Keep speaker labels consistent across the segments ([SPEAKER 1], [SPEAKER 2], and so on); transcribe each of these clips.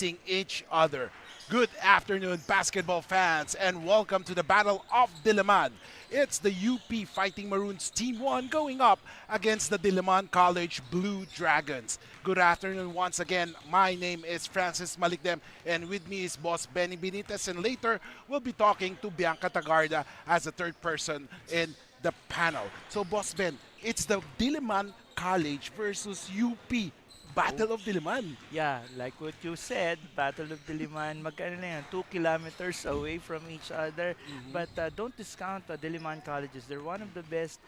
[SPEAKER 1] meeting each other. Good afternoon, basketball fans, and welcome to the Battle of DILIMAN. It's the UP Fighting Maroons Team 1 going up against the DILIMAN College Blue Dragons. Good afternoon once again. My name is Francis Malikdem, and with me is Boss Benny Benitez, and later we'll be talking to Bianca Tagarda as a third person in the panel. So, Boss Ben, it's the DILIMAN College versus UP. Battle of Diliman.
[SPEAKER 2] Yeah, like what you said, Battle of Diliman, magkano na yan, 2 kilometers away from each other.
[SPEAKER 1] Mhm.
[SPEAKER 2] But don't discount Diliman colleges. They're one of the best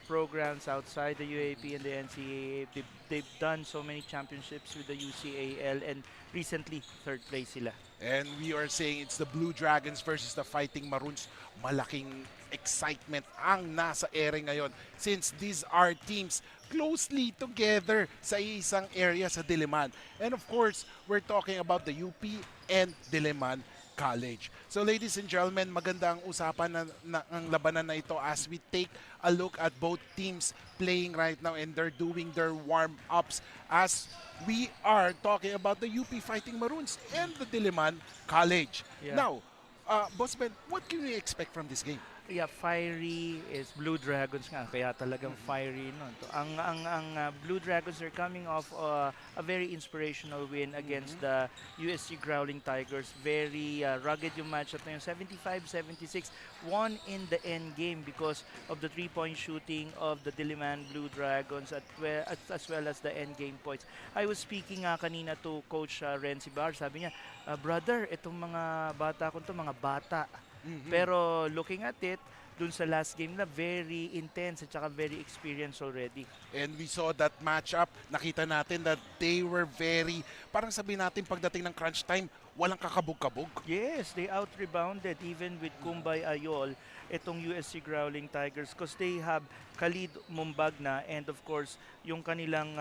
[SPEAKER 2] programs outside the UAP and the NCAA. They've done so many championships with the UCAL and recently third place sila.
[SPEAKER 1] And we are saying it's the Blue Dragons versus the Fighting Maroons. Malaking excitement ang nasa ere ngayon since these are teams closely together sa isang area sa Diliman. And of course, we're talking about the UP and Diliman College. So ladies and gentlemen, maganda ang usapan ang labanan na ito as we take a look at both teams playing right now and they're doing their warm-ups as we are talking about the UP Fighting Maroons and the Diliman College.
[SPEAKER 2] Yeah.
[SPEAKER 1] Now, Boss Ben, what can we expect from this game?
[SPEAKER 2] Yeah, fiery is Blue Dragons nga, kaya talagang fiery nun. To. Ang Blue Dragons are coming off a very inspirational win against the USC Growling Tigers. Very rugged yung matchup na yun, 75-76. Won in the end game because of the three-point shooting of the Diliman Blue Dragons as well as the end game points. I was speaking kanina to Coach Renzi Bar, sabi niya, brother, itong mga bata ko to, mga bata. Pero looking at it, dun sa last game na very intense at saka very experienced already.
[SPEAKER 1] And we saw that matchup. Nakita natin that they were very, parang sabihin natin pagdating ng crunch time, walang kakabog-kabog.
[SPEAKER 2] Yes, they out-rebounded even with Kumbay Ayol, itong USC Growling Tigers because they have Khalid Mumbagna and of course, yung kanilang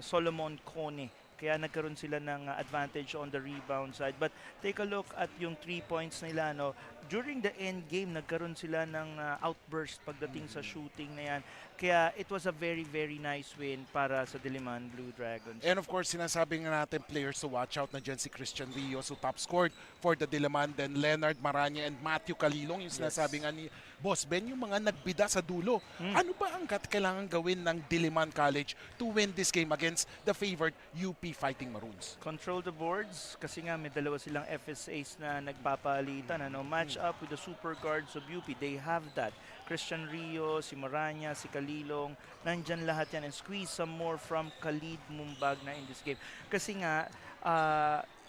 [SPEAKER 2] Solomon Kone. Kaya nagkaroon sila ng advantage on the rebound side. But take a look at yung 3 points nila. No? During the end game, nagkaroon sila ng outburst pagdating sa shooting na yan. Kaya it was a very, very nice win para sa Diliman Blue Dragons.
[SPEAKER 1] And of course, sinasabi nga natin players to watch out na dyan si Christian Rios who top scored for the Diliman, then Leonard Maranya and Matthew Calilong. Yung sinasabi nga ni Boss Ben, yung mga nagbida sa dulo. Ano ba ang kailangan gawin ng Diliman College to win this game against the favored UP Fighting Maroons?
[SPEAKER 2] Control the boards kasi nga may dalawa silang FSAs na nagpapalitan. Match up with the super guards of UP. They have that. Christian Rio, si Maranya, si Kalilong, nandyan lahat yan and squeeze some more from Khalid Mumbagna in this game. Kasi nga,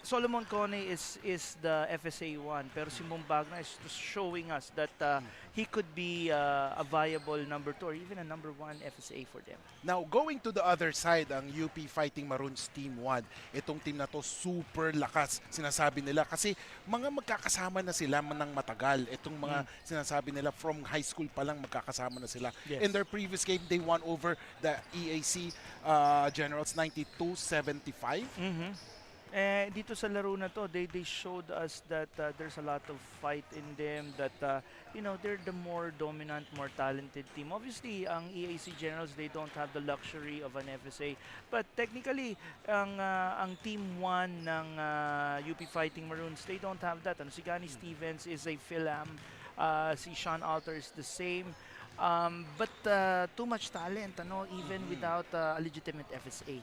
[SPEAKER 2] Solomon Kone is the FSA 1 pero si Mumbagna is just showing us that he could be a viable number 2 or even a number 1 FSA for them.
[SPEAKER 1] Now, going to the other side, ang UP Fighting Maroons Team 1. Itong team na to super lakas, sinasabi nila. Kasi mga magkakasama na sila ng matagal. Itong mga sinasabi nila from high school pa lang magkakasama na sila.
[SPEAKER 2] Yes.
[SPEAKER 1] In their previous game, they won over the EAC Generals 92-75.
[SPEAKER 2] Dito sa laro na to, they showed us that there's a lot of fight in them, that they're the more dominant, more talented team. Obviously, ang EAC Generals, they don't have the luxury of an FSA. But technically, ang Team 1 ng UP Fighting Maroons, they don't have that. Si Gani Stevens is a Phil-Am, si Sean Alter is the same. But too much talent, even without a legitimate FSA.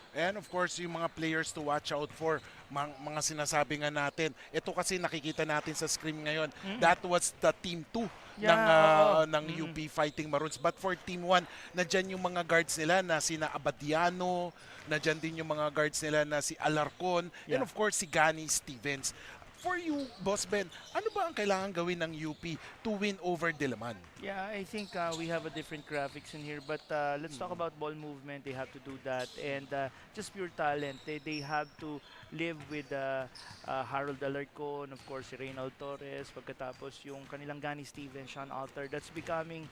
[SPEAKER 1] And of course, yung mga players to watch out for, mga sinasabi nga natin. Ito kasi nakikita natin sa screen ngayon. That was the Team 2 ng UP Fighting Maroons. But for Team 1, nandyan yung mga guards nila na sina Abadiano, nandyan din yung mga guards nila na si Alarcon, and of course si Gani Stevens. For you, Boss Ben, ano ba ang kailangan gawin ng UP to win over Diliman?
[SPEAKER 2] Yeah, I think we have a different graphics in here, but let's talk about ball movement. They have to do that, and just pure talent. They have to live with Harold Alarcon, of course, si Reynald Torres, pagkatapos yung kanilang Gani Stevens, Sean Alter. That's becoming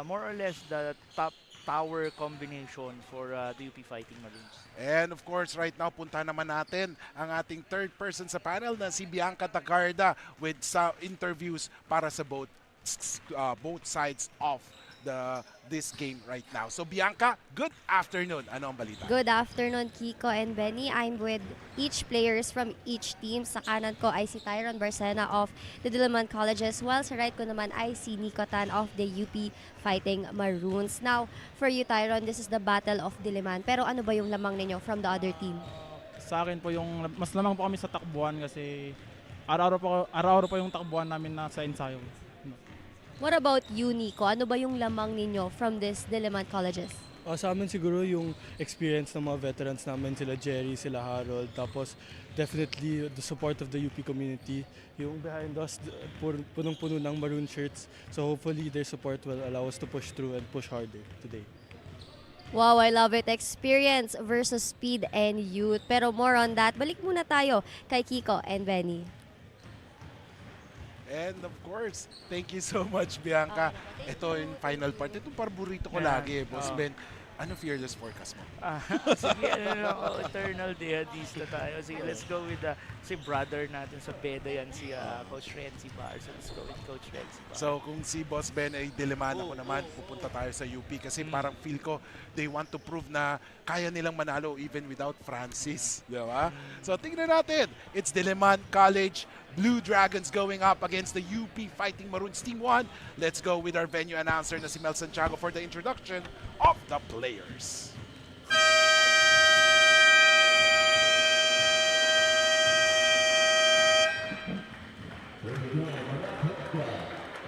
[SPEAKER 2] more or less the top power combination for the UP Fighting Maroons.
[SPEAKER 1] And of course, right now, punta naman natin ang ating third person sa panel na si Bianca Tagarda with some interviews para sa both sides of this game right now. So Bianca, good afternoon. Ano ang balita?
[SPEAKER 3] Good afternoon, Kiko and Benny. I'm with each players from each team. Sa kanan ko ay si Tyron Barcena of the DILIMAN Colleges, while sa right ko naman ay si Nico Tan of the UP Fighting Maroons. Now, for you Tyron, this is the Battle of DILIMAN. Pero ano ba yung lamang ninyo from the other team?
[SPEAKER 4] Sa akin po yung mas lamang po kami sa takbuhan kasi araw-araw po yung takbuhan namin na sa ensayo.
[SPEAKER 3] What about you, Nico? Ano ba yung lamang ninyo from this DILIMAN Colleges?
[SPEAKER 5] Sa amin siguro yung experience ng mga veterans namin, sila Jerry, sila Harold, tapos definitely the support of the UP community. Yung behind us, punong-puno ng maroon shirts. So hopefully their support will allow us to push through and push harder today.
[SPEAKER 3] Wow, I love it. Experience versus speed and youth. Pero more on that, balik muna tayo kay Kiko and Benny.
[SPEAKER 1] And of course, thank you so much, Bianca. Ito yung final part. Itong paborito ko lagi, Boss Ben. Ano fearless forecast mo?
[SPEAKER 2] Sige, eternal dehadista tayo. Sige, let's go with si brother natin sa Beda yan, si Coach Renzi Bar. So let's go with Coach Renzi Bar.
[SPEAKER 1] So kung si Boss Ben ay DILIMAN, ako naman, pupunta tayo sa UP kasi parang feel ko they want to prove na kaya nilang manalo even without Francis. Di ba? So tingnan natin. It's DILIMAN College Blue Dragons going up against the UP Fighting Maroons Team 1. Let's go with our venue announcer na si Mel Santiago for the introduction of the players.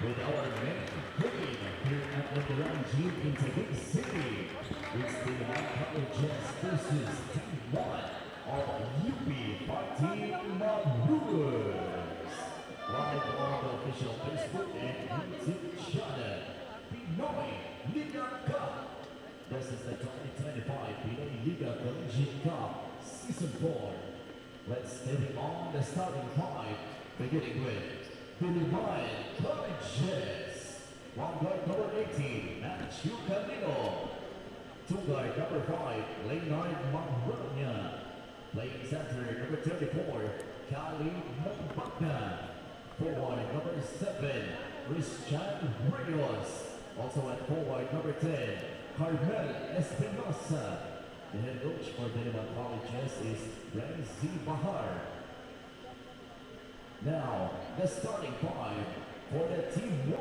[SPEAKER 6] With our main queen here at ENDERUN in Taguig City, it's the Colleges versus Team 1 of UP Fighting Maroons. Live on the official Facebook and YouTube channel, Pinoyliga Cup. This is the 2025 Pinoyliga Collegiate Cup Season 4. Let's get it on the starting five, beginning with DILIMAN Colleges. One guard number 18, Matthew Camino. Two guard number 5, Leonard Magrania. Playing center number 34, Kali Mabagna. Forward number 7, Christian Rios. Also at forward number 10, Carmel Espinosa. The head coach for DILIMAN Colleges is Renzi Bahar. Now, the starting five for the Team 1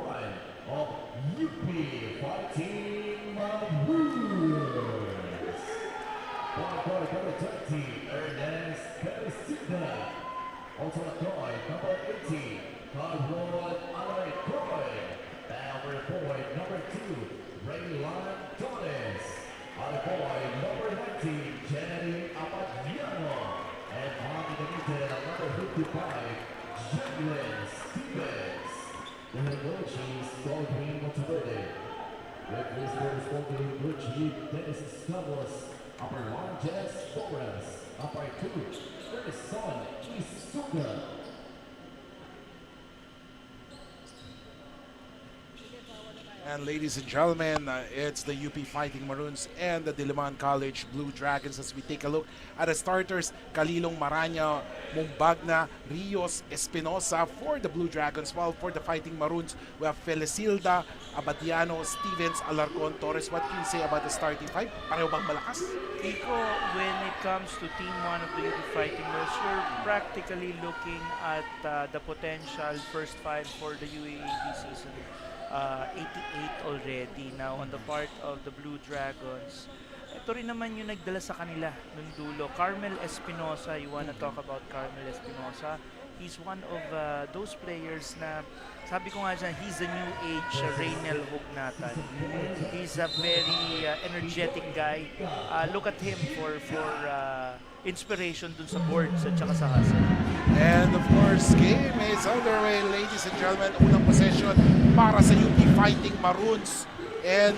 [SPEAKER 6] of UP Fighting Maroons. Point guard number 20, Ernest Peresina. Also at guard number 18, Carlos Alarcoy. Power forward number 2, Raylan Torres. At forward number 19, Jenny Abadiano. And on the middle, number 55, Jalen Stevens. The head coach is Baldwin Monteverde. Red Whisters Baldwin Blue Chief Dennis Stavros. Upper 1, Jess Torres. Upper 2, Erison Isuga.
[SPEAKER 1] And ladies and gentlemen, it's the UP Fighting Maroons and the DILIMAN College Blue Dragons as we take a look at the starters. Kalilong Maranya, Mumbagna, Rios, Espinosa for the Blue Dragons, while for the Fighting Maroons, we have Felicilda, Abadiano, Stevens, Alarcon, Torres. What can you say about the starting five? Pareho bang malakas?
[SPEAKER 2] Iko, when it comes to Team 1 of the UP Fighting Maroons, you're practically looking at the potential first five for the UAAP season. 88 already now on the part of the Blue Dragons. Ito rin naman yung nagdala sa kanila nung dulo. Carmel Espinosa, you wanna talk about Carmel Espinosa? He's one of those players na, sabi ko nga dyan, he's the new age Raynel Hugnatan. He's a very energetic guy. Look at him for inspiration dun sa boards at saka sa hustle.
[SPEAKER 1] And of course, game is underway, ladies and gentlemen. Unang possession para sa UP Fighting Maroons. And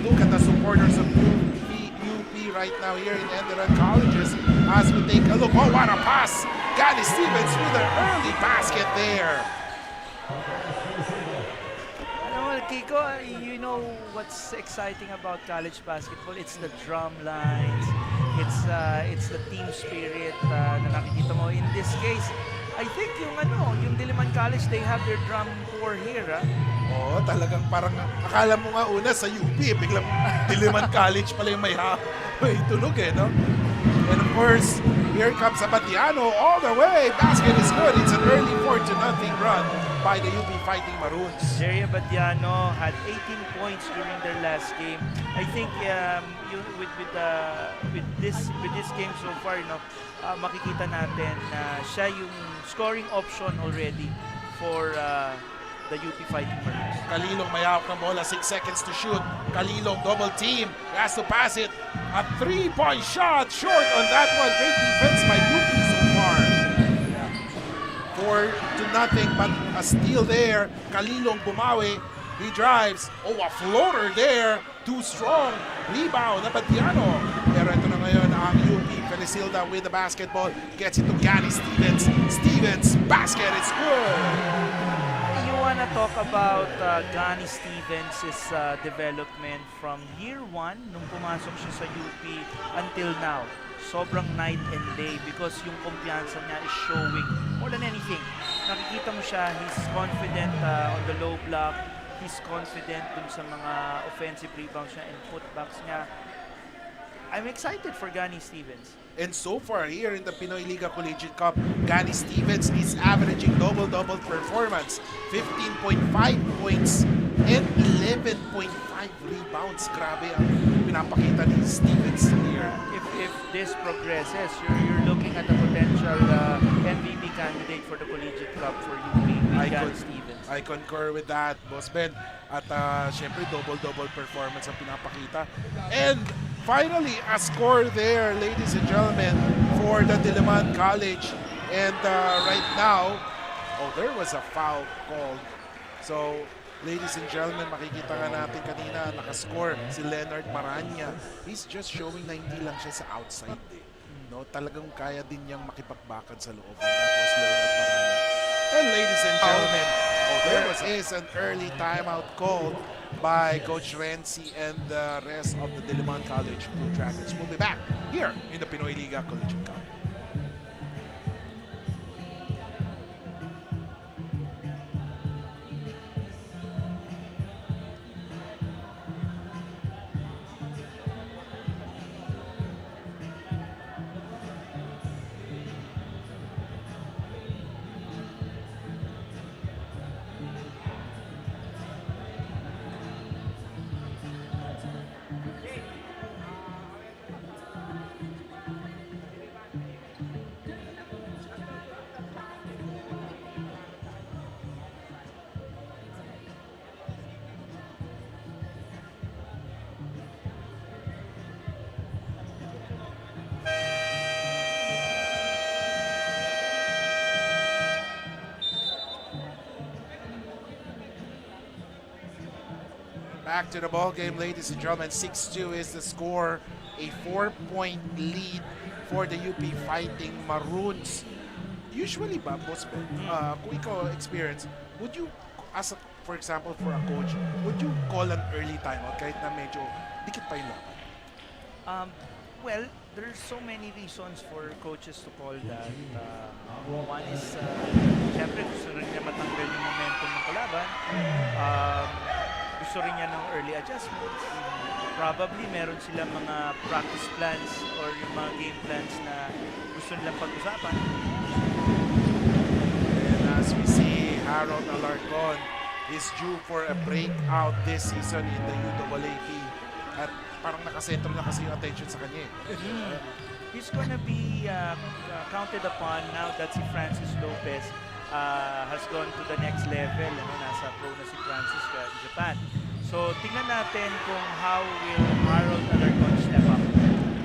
[SPEAKER 1] look at the supporters of UP right now here in ENDERUN Colleges as we take a look. Oh, what a pass! Gally Stevens with an early basket there.
[SPEAKER 2] Kiko, you know what's exciting about college basketball? It's the drum lines. It's the team spirit na nakikita mo. In this case, I think yung Diliman College, they have their drum corps here, ah.
[SPEAKER 1] Oo, talagang parang akala mo nga una sa UP, biglang Diliman College pala yung may tunog eh, no? And of course, here comes Abadiano all the way. Basket is good. It's an early 4-0 run by the UP Fighting Maroons.
[SPEAKER 2] Jerry Abadiano had 18 points during their last game. I think with this game so far, makikita natin na siya yung scoring option already for the UP Fighting Maroons.
[SPEAKER 1] Kalilong may hawak ng bola, 6 seconds to shoot. Kalilong double team, he has to pass it. A 3-point shot, short on that one. Great defense by UP so far. 4-0, but a steal there. Kalilong bumawi, he drives. Oh, a floater there, too strong. Rebound, Abadiano. Pero ito na ngayon ang UP Felicilda with the basketball. Gets it to Gani Stevens. Stevens, basket, it's good.
[SPEAKER 2] You wanna talk about Gani Stevens' development from year 1 nung pumasok siya sa UP until now. Sobrang night and day because yung kumpiyansa niya is showing more than anything. Nakikita mo siya, he's confident on the low block, he's confident dun sa mga offensive rebounds niya and putbacks niya. I'm excited for Gani Stevens.
[SPEAKER 1] And so far here in the Pinoyliga Collegiate Cup, Gani Stevens is averaging double-double performance. 15.5 points and 11.5 rebounds. Grabe ang pinapakita ni Stevens here.
[SPEAKER 2] If this progresses, you're looking at a potential MVP candidate for the Collegiate Cup for UP with Gani Stevens.
[SPEAKER 1] I concur with that, Boss Ben. At syempre, double-double performance ang pinapakita. And finally, a score there, ladies and gentlemen, for the DILIMAN College. And right now, there was a foul called. So, ladies and gentlemen, makikita nga natin kanina, nakascore si Leonard Maranya. He's just showing na hindi lang siya sa outside. No, talagang kaya din niyang makipagbakan sa loob. And that was Leonard Maranya. And ladies and gentlemen, there is an early timeout called by Coach Renzi and the rest of the DILIMAN College Blue Dragons. We'll be back here in the Pinoyliga Collegiate Cup. Back to the ball game, ladies and gentlemen. 6-2 is the score. A 4-point lead for the UP Fighting Maroons. Usually ba, Boss Ben, kung ikaw experience, would you, as a, for example, for a coach, would you call an early timeout kahit na medyo dikit pa yung laban?
[SPEAKER 2] Well, there's so many reasons for coaches to call that. One is, syempre gusto rin niya matanggal yung momentum ng kalaban. Gusto rin niya ng early adjustments. Probably meron silang mga practice plans or yung mga game plans na gusto nilang pag-usapan.
[SPEAKER 1] And as we see, Harold Alarcon is due for a breakout this season in the UAAP. At parang nakasentro na kasi yung attention sa kanya.
[SPEAKER 2] He's gonna be counted upon now that si Francis Lopez has gone to the next level. Nasa pro na si Francis in Japan. So, tingnan natin kung how will Harold Alarcon step up.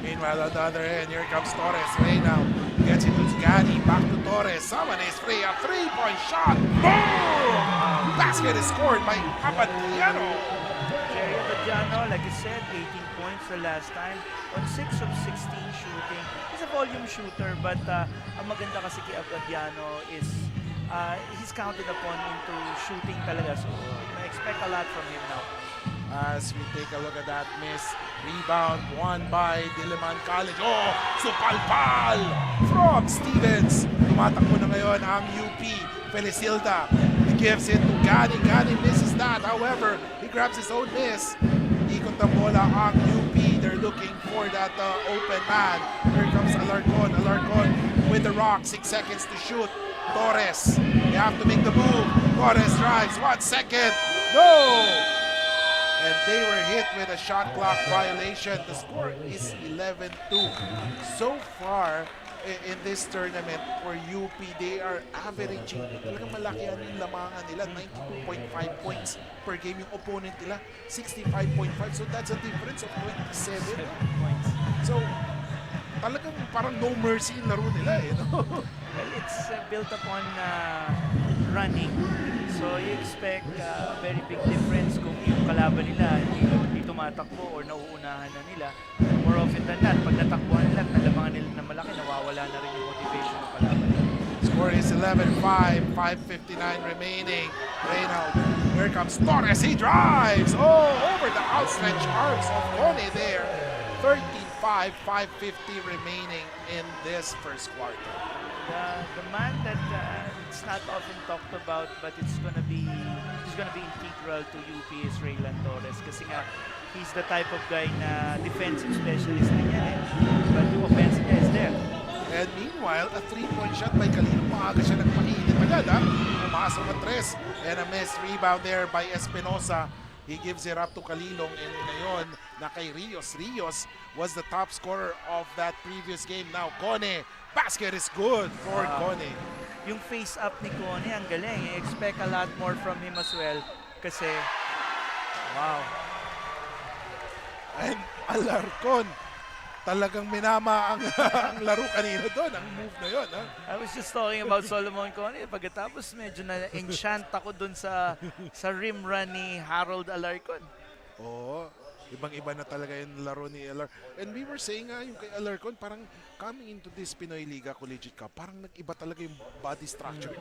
[SPEAKER 1] Meanwhile, on the other end, here comes Torres. Ray now gets it to Gani. Back to Torres. Someone is free. A 3-point shot. Boom! Basket is scored by Abadiano.
[SPEAKER 2] Jerry Abadiano, like I said, 18 points the last time on 6 of 16 shooting. He's a volume shooter, but ang maganda kasi kay Abadiano is he's counted upon into shooting talaga. So, I expect a lot from him now.
[SPEAKER 1] As we take a look at that miss, rebound won by DILIMAN College. Oh, supalpal from Stevens. Tumatakbo na ngayon ang UP. Felicilda, he gives it to Gani. Gani misses that. However, he grabs his own miss. Ikot ang bola ang UP. They're looking for that open man. Here comes Alarcon. Alarcon with the rock. 6 seconds to shoot. Torres, you have to make the move. Torres drives. 1 second. No! And they were hit with a shot clock violation. The score is 11-2. So far in this tournament for UP, they are averaging, talagang malaki ang lamangan nila, 92.5 points per game. Yung opponent nila, 65.5. So that's a difference of 27
[SPEAKER 2] Points.
[SPEAKER 1] So talagang parang no mercy yung laro nila eh. No?
[SPEAKER 2] Well, it's built upon running. So you expect a very big difference kung yung kalaban nila hindi tumatakbo or nauunahan na nila. More often than not, pag natakbuhan nila at nalamangan nila na malaki, nawawala na rin yung motivation ng kalaban.
[SPEAKER 1] Score is 11-5, 5:59 remaining. Reynald, here comes Torres, he drives! Oh, over the outstretched arms of Cone there. 13-5, 5:50 remaining in this first quarter.
[SPEAKER 2] The man that it's not often talked about but he's gonna be integral to UP is Raylan Torres kasi nga he's the type of guy na defensive specialist na niya but the offense niya is there.
[SPEAKER 1] And meanwhile, a 3-point shot by Kalino. Maaga siya nagpainit agad ha. Pumasok ang 3 and a missed rebound there by Espinosa. He gives it up to Kalilong and ngayon na kay Rios. Rios was the top scorer of that previous game. Now Cone, basket is good for Cone.
[SPEAKER 2] Yung face up ni Cone ang galing. I expect a lot more from him as well kasi wow.
[SPEAKER 1] And Alarcon, talagang minama ang, ang laro kanina doon, ang move na yun. Ha?
[SPEAKER 2] I was just talking about Solomon Cone. Pagkatapos medyo na-enchant ako dun sa rim run ni Harold Alarcon.
[SPEAKER 1] Oo, ibang-iba na talaga yung laro ni Alar. And we were saying nga, yung kay Alarcon, parang coming into this Pinoyliga Collegiate Cup, parang nag-iba talaga yung body structure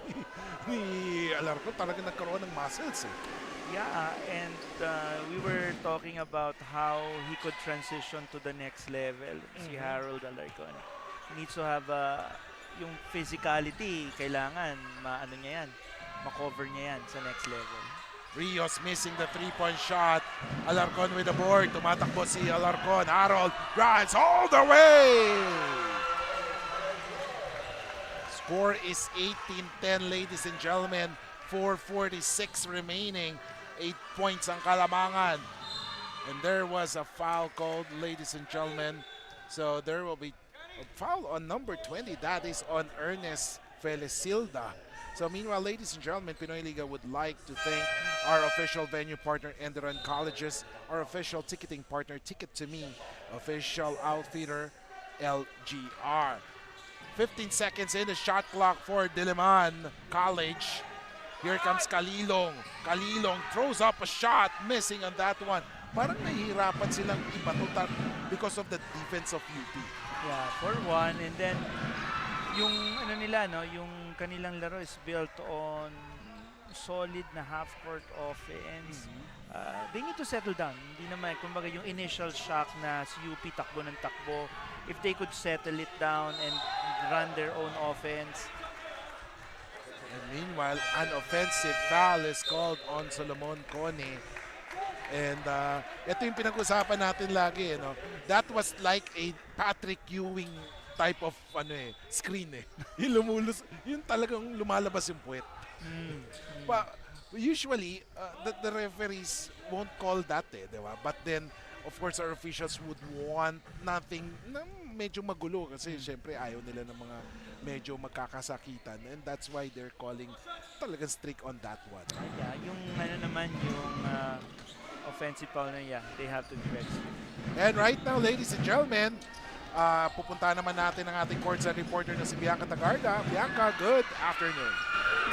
[SPEAKER 1] ni Alarcon. Talagang nagkaroon ng muscles eh.
[SPEAKER 2] Yeah, and we were talking about how he could transition to the next level. Si Harold Alarcon. He needs to have yung physicality, kailangan maano niya yan, makover niya yan sa next level.
[SPEAKER 1] Rios missing the 3-point shot. Alarcon with the board. Tumatakbo si Alarcon. Harold drives all the way. Score is 18-10, ladies and gentlemen. 4:46 remaining. 8 points ang kalamangan. And there was a foul called, ladies and gentlemen. So there will be a foul on number 20. That is on Ernest Felicilda. So meanwhile, ladies and gentlemen, Pinoyliga would like to thank our official venue partner, ENDERUN Colleges, our official ticketing partner, Ticket to Me, official outfitter, LGR. 15 seconds in the shot clock for DILIMAN College. Here comes Kalilong. Kalilong throws up a shot, missing on that one. Parang nahihirapan silang ibatutan because of the defense of UP.
[SPEAKER 2] Yeah, for one, and then yung ano nila no, yung kanilang laro is built on solid na half-court offense. They need to settle down. Hindi naman, kumbaga yung initial shock na si UP takbo ng takbo, if they could settle it down and run their own offense.
[SPEAKER 1] And meanwhile, an offensive foul is called on Solomon Cone. And ito yung pinag-usapan natin lagi. No? That was like a Patrick Ewing type of screen. Yung lumulus, yung talagang lumalabas yung puwet. But usually, the referees won't call that. Diba? But then, of course, our officials would want nothing na medyo magulo kasi syempre ayaw nila ng mga medyo magkakasakitan and that's why they're calling talagang strict on that one.
[SPEAKER 2] Yeah, yung ano naman yung offensive foul na they have to be very strict.
[SPEAKER 1] And right now, ladies and gentlemen, pupunta naman natin ang ating courtside reporter na si Bianca Tagarda. Bianca, good afternoon.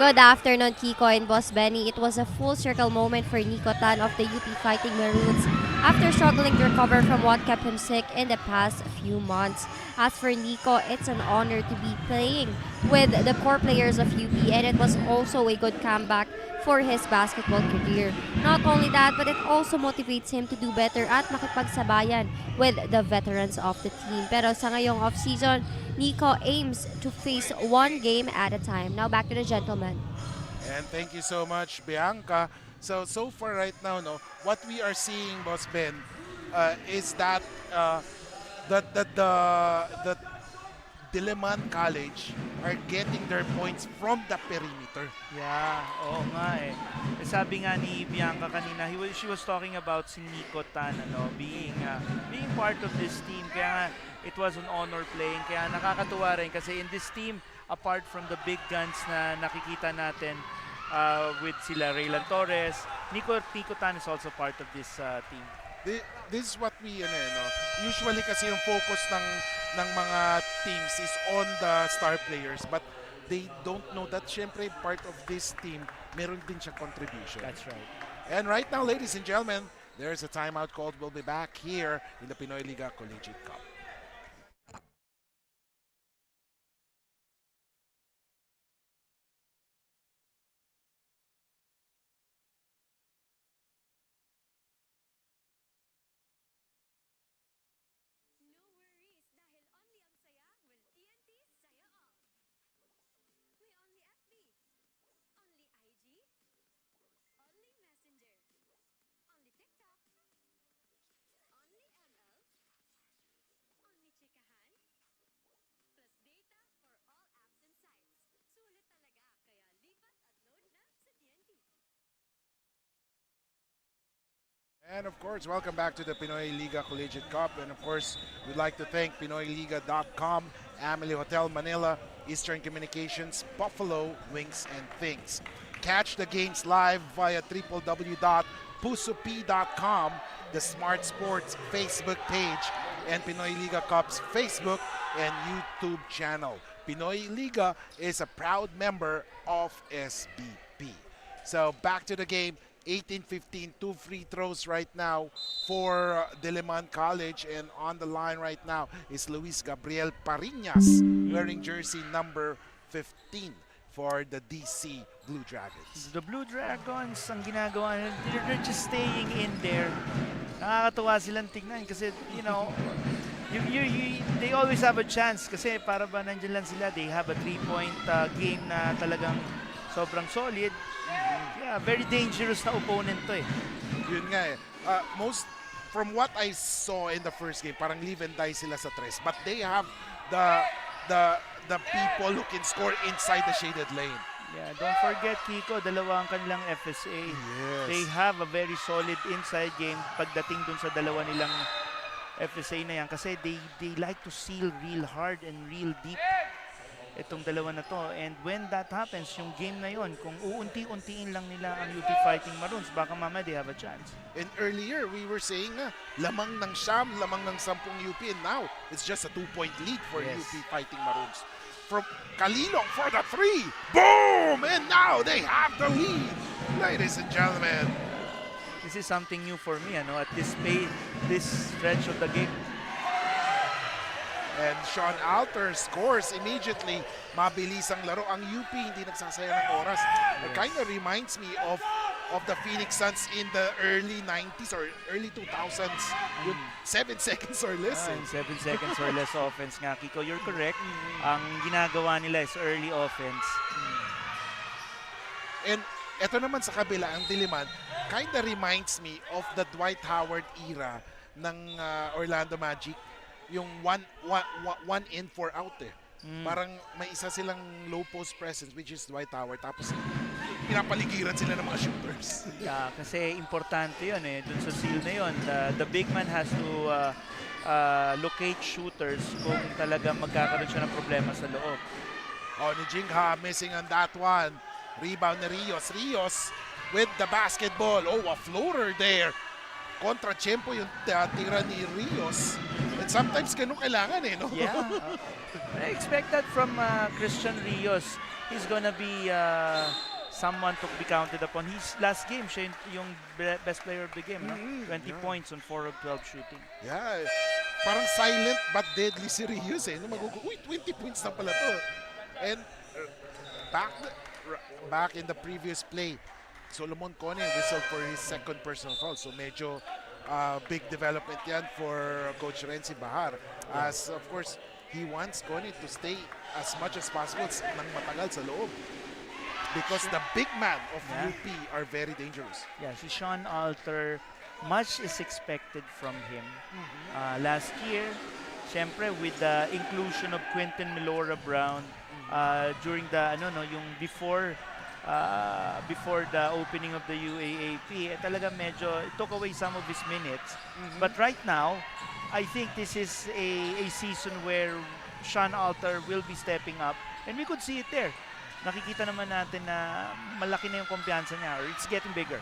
[SPEAKER 3] Good afternoon, Kiko and Boss Benny. It was a full circle moment for Nico Tan of the UP Fighting Maroons after struggling to recover from what kept him sick in the past few months. As for Nico, it's an honor to be playing with the core players of UP, and it was also a good comeback for his basketball career. Not only that, but it also motivates him to do better at makipagsabayan with the veterans of the team. Pero sa ngayong off-season, Nico aims to face one game at a time. Now back to the gentleman.
[SPEAKER 1] And thank you so much, Bianca. So far right now, no, what we are seeing, Boss Ben, is that the DILIMAN College are getting their points from the perimeter.
[SPEAKER 2] Yeah, oo nga eh. Sabi nga ni Bianca kanina, she was talking about si Nico Tan, being part of this team. Kaya nga, it was an honor playing. Kaya nakakatuwa rin kasi in this team, apart from the big guns na nakikita natin with sila Raylan Torres, Nico Tan is also part of this team.
[SPEAKER 1] This is what we usually kasi yung focus ng mga teams is on the star players, but they don't know that syempre part of this team meron din siya contribution.
[SPEAKER 2] That's right.
[SPEAKER 1] And right now, ladies and gentlemen, there's a timeout called. We'll be back here in the Pinoyliga Collegiate Cup. And of course, welcome back to the Pinoyliga Collegiate Cup. And of course, we'd like to thank Pinoyliga.com, Amelie Hotel Manila, Eastern Communications, Buffalo, Wings and Things. Catch the games live via www.pusup.com, the Smart Sports Facebook page, and Pinoy Liga Cup's Facebook and YouTube channel. Pinoy Liga is a proud member of SBP. So back to the game. 18-15, 2 free throws right now for DILIMAN College, and on the line right now is Luis Gabriel Pariñas wearing jersey number 15 for the DC Blue Dragons.
[SPEAKER 2] The Blue Dragons, ang ginagawa nila, they're just staying in there. Nakakatuwa silang tignan kasi, they always have a chance kasi para ba nandiyan lang sila, they have a 3-point game na talagang sobrang solid. Yeah, very dangerous na opponent to eh.
[SPEAKER 1] Yun nga eh. From what I saw in the first game, parang live and die sila sa tres. But they have the people who can score inside the shaded lane.
[SPEAKER 2] Yeah, don't forget Kiko, dalawa ang kanilang FSA.
[SPEAKER 1] Yes.
[SPEAKER 2] They have a very solid inside game pagdating dun sa dalawa nilang FSA na yan kasi they like to seal real hard and real deep itong dalawa na to. And when that happens, yung game na yon, kung uunti-untiin lang nila ang UP Fighting Maroons, baka mamaya they have a chance.
[SPEAKER 1] And earlier, we were saying lamang ng Siyam, lamang ng 10 UP, and now it's just a 2-point lead for UP Fighting Maroons. From Kalilong for the 3, boom! And now they have the lead, ladies and gentlemen.
[SPEAKER 2] This is something new for me, at this stretch of the game.
[SPEAKER 1] And Sean Alter scores immediately. Mabilis ang laro. Ang UP hindi nagsasayang ng oras. It kind of reminds me of the Phoenix Suns in the early 90s or early 2000s. Yung 7 seconds or less.
[SPEAKER 2] 7 seconds or less offense nga, Kiko. You're correct. Ang ginagawa nila is early offense.
[SPEAKER 1] And eto naman sa kabila, ang DILIMAN, kind of reminds me of the Dwight Howard era ng Orlando Magic. Yung one in, 4 out eh. Parang may isa silang low post presence which is Dwight Howard, tapos pinapaligiran sila ng mga shooters.
[SPEAKER 2] Yeah, kasi importante yun eh. Dun sa seal na yun, the big man has to locate shooters kung talaga magkakaroon siya ng problema sa loob.
[SPEAKER 1] Oh, ni Jingha missing on that one. Rebound ni Rios. Rios with the basketball. Oh, a floater there. Kontra-tiyempo yung tira ni Rios. And sometimes ganun kailangan eh, no?
[SPEAKER 2] Yeah. I expect that from Christian Rios. He's gonna be someone to be counted upon. His last game, siya yung best player of the game. No? 20 points on 4 of 12 shooting.
[SPEAKER 1] Yeah, parang silent but deadly si Rios eh. No, uy, 20 points na pala to. And back in the previous play, Solomon Cone whistled for his second personal foul. So medyo big development yan for Coach Renzi Bahar. As of course, he wants Cone to stay as much as possible nang matagal sa loob. Because the big man of UP are very dangerous.
[SPEAKER 2] Yeah, si Sean Alter, much is expected from him. Last year, syempre with the inclusion of Quentin Milora Brown during the yung before the opening of the UAAP, talaga medyo it took away some of his minutes. But right now, I think this is a season where Sean Alter will be stepping up, and we could see it there. Nakikita naman natin na malaki na yung kumpiyansa niya, or it's getting bigger.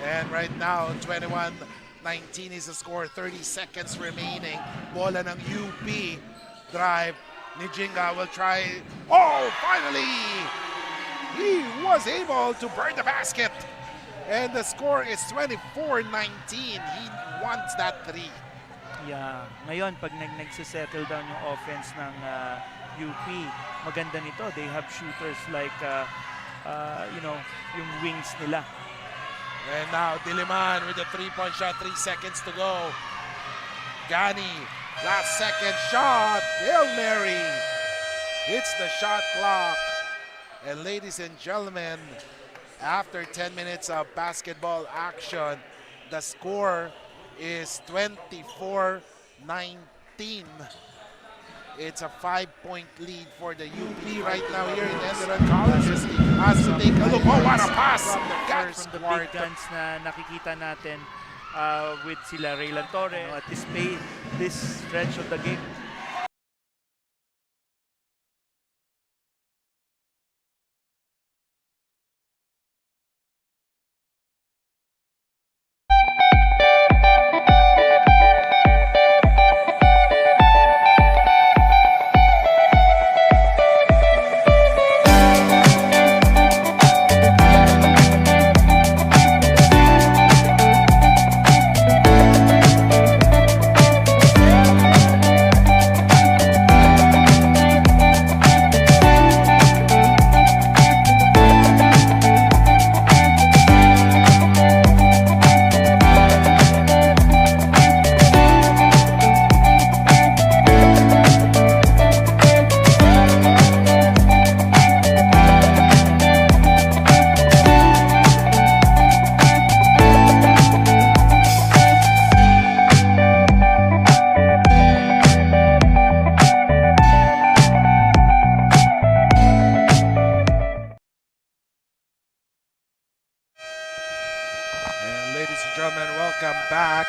[SPEAKER 1] And right now, 21-19 is the score. 30 seconds remaining. Bola ng UP. Drive. Nijinga will try. Oh, finally! He was able to burn the basket. And the score is 24-19. He wants that 3.
[SPEAKER 2] Yeah. Ngayon, pag nagsisettle down yung offense ng UP, maganda nito. They have shooters like, yung wings nila.
[SPEAKER 1] And now, DILIMAN with a 3-point shot. 3 seconds to go. Gani, last second shot. Hail Mary. Hits the shot clock. And ladies and gentlemen, after 10 minutes of basketball action, the score is 24-19. It's a 5-point lead for the UP right now here in ENDERUN Colleges. As we take a look, oh, what a pass!
[SPEAKER 2] From the big guns na nakikita natin with sila Raylan Torre at this stretch of the game.
[SPEAKER 1] Ladies and gentlemen, welcome back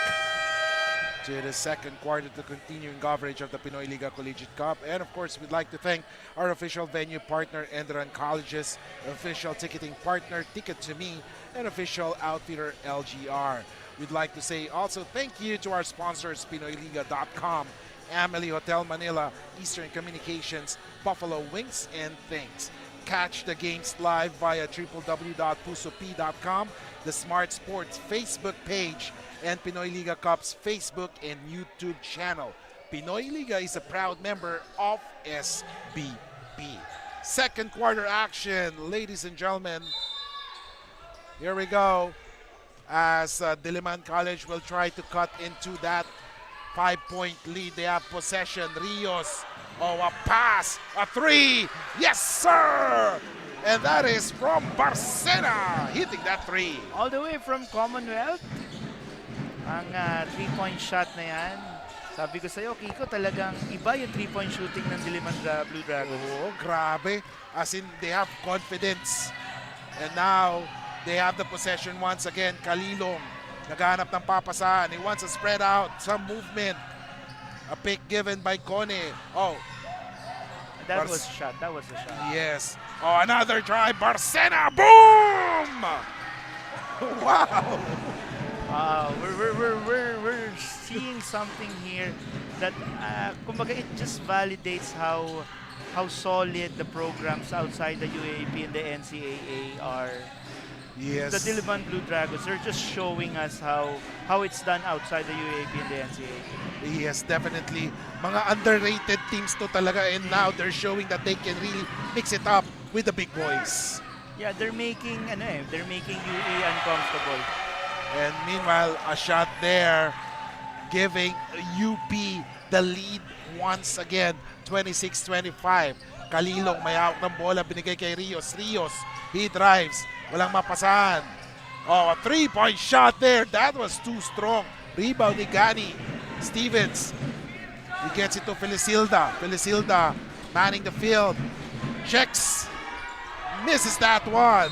[SPEAKER 1] to the second quarter to continuing coverage of the Pinoyliga Collegiate Cup. And of course, we'd like to thank our official venue partner, ENDERUN Colleges, official ticketing partner, Ticket to Me, and official outfitter, LGR. We'd like to say also thank you to our sponsors, Pinoyliga.com, Amelie Hotel Manila, Eastern Communications, Buffalo Wings, and Things. Catch the games live via www.pusop.com, the Smart Sports Facebook page, and Pinoy Liga Cup's Facebook and YouTube channel. Pinoy Liga is a proud member of SBP. Second quarter action, ladies and gentlemen. Here we go. As DILIMAN College will try to cut into that 5-point lead. They have possession. Rios. Oh, a pass. A 3. Yes, sir. And that is from Barcena. Hitting that 3.
[SPEAKER 2] All the way from Commonwealth. Ang 3-point shot na yan. Sabi ko sa'yo, Kiko, talagang iba yung 3-point shooting ng DILIMAN Blue Dragons.
[SPEAKER 1] Oh, grabe. As in, they have confidence. And now, they have the possession once again. Kalilong, naghahanap ng papasahan. He wants to spread out some movement. A pick given by Cone. Oh.
[SPEAKER 2] That was a shot. That was a shot.
[SPEAKER 1] Yes. Oh, another try. Barcena. Boom! Wow.
[SPEAKER 2] We're seeing something here that kumbaga it just validates how solid the programs outside the UAP and the NCAA are.
[SPEAKER 1] Yes.
[SPEAKER 2] The Diliman Blue Dragons, they're just showing us how it's done outside the UAP and the NCAA.
[SPEAKER 1] Yes, definitely. Mga underrated teams to talaga, and now they're showing that they can really mix it up with the big boys.
[SPEAKER 2] Yeah, they're making UE uncomfortable.
[SPEAKER 1] And meanwhile, a shot there giving UP the lead once again, 26-25. Kalilong may hawak ng bola, binigay kay Rios. Rios, he drives. Walang mapasahan. Oh, a three-point shot there. That was too strong. Rebound ni Gani. Stevens. He gets it to Felicilda. Felicilda manning the field. Checks. Misses that one.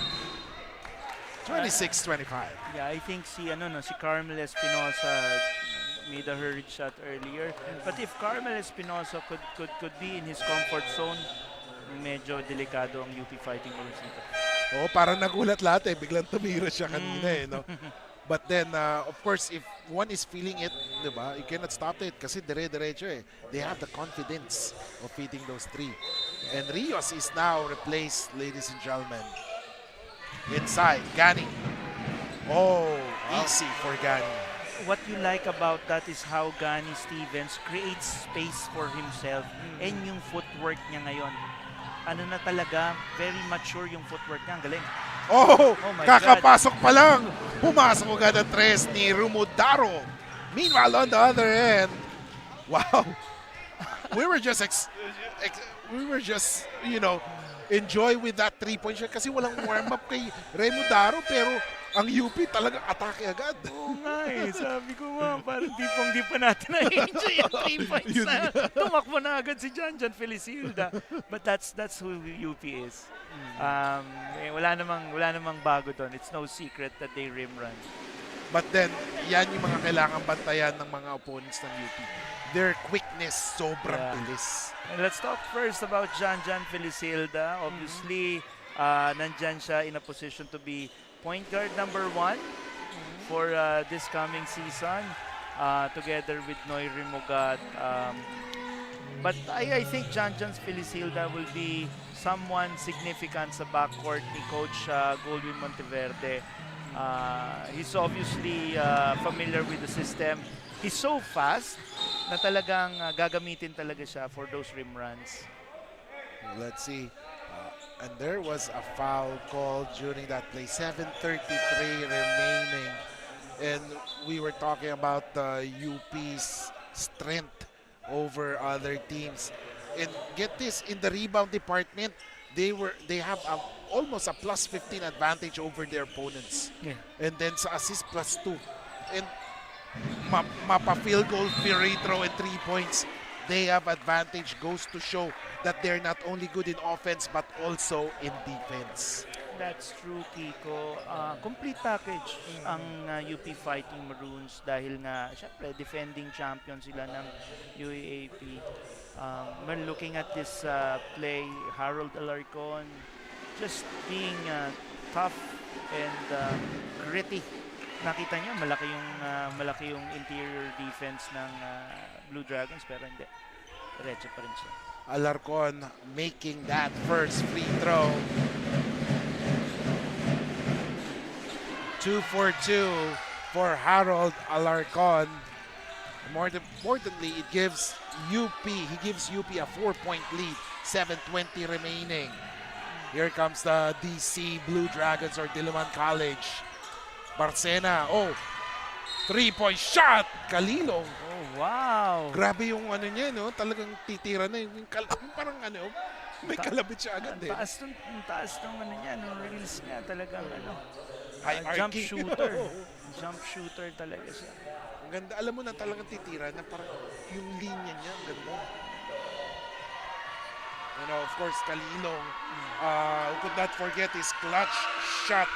[SPEAKER 1] 26-25.
[SPEAKER 2] Yeah, I think si Carmel Espinosa made a hurried shot earlier. But if Carmel Espinosa could be in his comfort zone, medyo delikado ang UP Fighting Bulls nito.
[SPEAKER 1] Oh, parang nagulat lahat eh. Biglang tumira siya kanina eh, no? But then, of course, if one is feeling it, di ba, you cannot stop it kasi dire-diretso eh. They have the confidence of hitting those three. And Rios is now replaced, ladies and gentlemen. Inside, Gani. Oh, easy for Gani.
[SPEAKER 2] What you like about that is how Gani Stevens creates space for himself and yung footwork niya ngayon. Ano na talaga, very mature yung footwork niya. Ang galing.
[SPEAKER 1] Oh,
[SPEAKER 2] Oh my
[SPEAKER 1] kakapasok pa lang. Pumasok agad ang tres ni Rumudaro. Meanwhile, on the other end, wow. We were just, enjoy with that three-point shot kasi walang warm-up kay Remudaro, pero ang UP talagang atake agad.
[SPEAKER 2] Oo nga eh. Sabi ko nga, parang di pa natin na-enjoy yung 3 points
[SPEAKER 1] Yun
[SPEAKER 2] na. Tumakbo na agad si John Felicilda. But that's who UP is. Wala namang bago doon. It's no secret that they rim run.
[SPEAKER 1] But then, yan yung mga kailangan bantayan ng mga opponents ng UP. Their quickness, sobrang bilis.
[SPEAKER 2] And let's talk first about John Felicilda. Obviously, nandyan siya in a position to be point guard number 1 for this coming season, together with Noy Rimugat. But I think John Felicilda will be someone significant sa backcourt ni Coach Goldwyn Monteverde. He's obviously familiar with the system. He's so fast na talagang gagamitin talaga siya for those rim runs.
[SPEAKER 1] Let's see. And there was a foul called during that play. 7:33 remaining. And we were talking about the UP's strength over other teams. And get this, in the rebound department, they have almost a plus 15 advantage over their opponents.
[SPEAKER 2] Yeah.
[SPEAKER 1] And then sa assist plus 2. And mapa field goal, free throw, and 3 points. They have advantage, goes to show that they're not only good in offense but also in defense.
[SPEAKER 2] That's true, Kiko. Complete package ang UP Fighting Maroons dahil nga, syempre, defending champion sila ng UAAP. When looking at this play, Harold Alarcon just being tough and gritty. Nakita niyo, malaki yung interior defense ng Blue Dragons, pero hindi. Diretso pa rin siya.
[SPEAKER 1] Alarcon making that first free throw. 2 for 2 for Harold Alarcon. More importantly, he gives UP a 4-point lead. 7:20 remaining. Here comes the DC Blue Dragons or Diliman College. Barcena, 3-point shot! Kalilong.
[SPEAKER 2] Oh, wow!
[SPEAKER 1] Grabe yung niya, no? Talagang titira na yung parang may kalabit siya agad eh.
[SPEAKER 2] Taas nung niya, nung release niya, talagang
[SPEAKER 1] High
[SPEAKER 2] jump
[SPEAKER 1] arcing.
[SPEAKER 2] shooter. Jump shooter talaga siya.
[SPEAKER 1] Ang ganda, alam mo na talagang titira na parang yung linya niya, ang ganda. Of course, Kalilong, who could not forget his clutch shot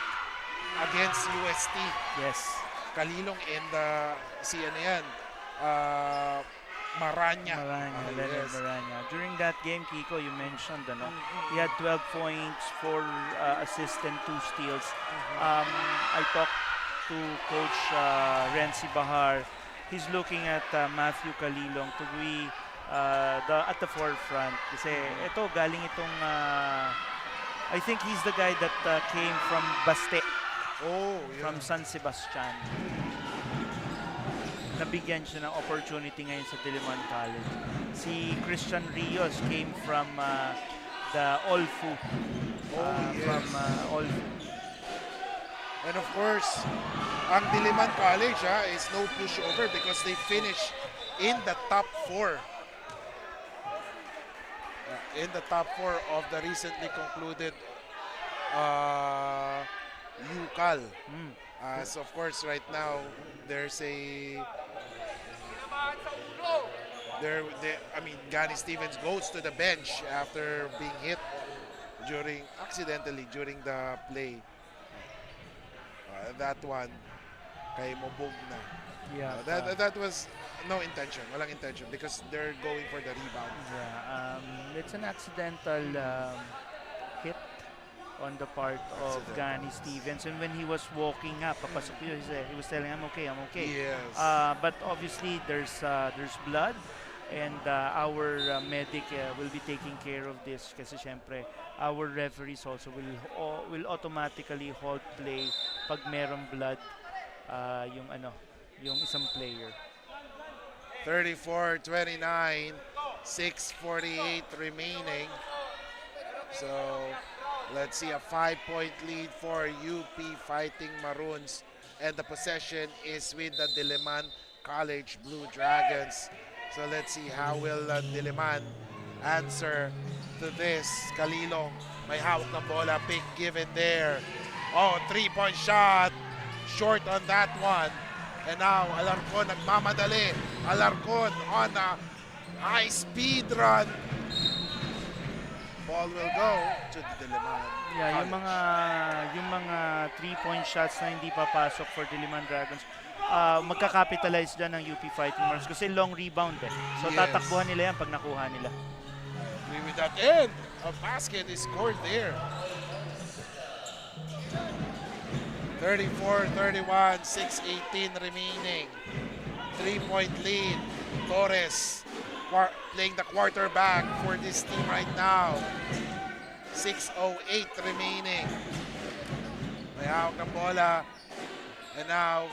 [SPEAKER 1] against UST.
[SPEAKER 2] Yes.
[SPEAKER 1] Kalilong and Maranya.
[SPEAKER 2] Leonard
[SPEAKER 1] Yes.
[SPEAKER 2] Maranya. During that game, Kiko, you mentioned, he had 12 points, 4 assists, and 2 steals. I talked to Coach Renzi Bahar, he's looking at Matthew Calilong to be at the forefront. Kasi ito, galing itong, I think he's the guy that came from Baste,
[SPEAKER 1] Oh, yeah.
[SPEAKER 2] from San Sebastian. Nabigyan siya ng opportunity ngayon sa Diliman College. Si Christian Rios came from the Olfu.
[SPEAKER 1] yes.
[SPEAKER 2] From Olfu.
[SPEAKER 1] And of course, ang Diliman College is no pushover because they finished in the top 4. In the top 4 of the recently concluded UCAL. So of course, right now there's Gani Stevens goes to the bench after being hit accidentally during the play. That one kay Mobog na.
[SPEAKER 2] Yeah.
[SPEAKER 1] That was no intention, walang intention because they're going for the rebound.
[SPEAKER 2] Yeah, it's an accidental hit on the part of Gani Stevens, and when he was walking up, papasok yun, he was telling, I'm okay.
[SPEAKER 1] Yes.
[SPEAKER 2] But obviously there's blood, and our medic will be taking care of this kasi syempre our referees also will automatically halt play pag merong blood yung isang player.
[SPEAKER 1] 34-29, 6:48 remaining. So let's see, a 5-point lead for UP Fighting Maroons, and the possession is with the Diliman College Blue Dragons. So let's see how will Diliman answer to this. Calilong may hawak ng bola, big given there. Oh, 3-point shot, short on that one. And now Alarcon nagmamadali. Alarcon on a high speed run. Ball will go to the Diliman.
[SPEAKER 2] Yeah, yung mga 3-point shots na hindi papasok for Diliman Dragons, magka-capitalize dyan ng UP Fighting Maroons kasi long rebound eh. So
[SPEAKER 1] Yes.
[SPEAKER 2] tatakbuhan nila yan pag nakuha nila.
[SPEAKER 1] Agree with that. And a basket is scored there. 34-31, 6:18 remaining. 3-point lead. Torres playing the quarterback for this team right now. 6:08 remaining. May hawak ng bola. And now,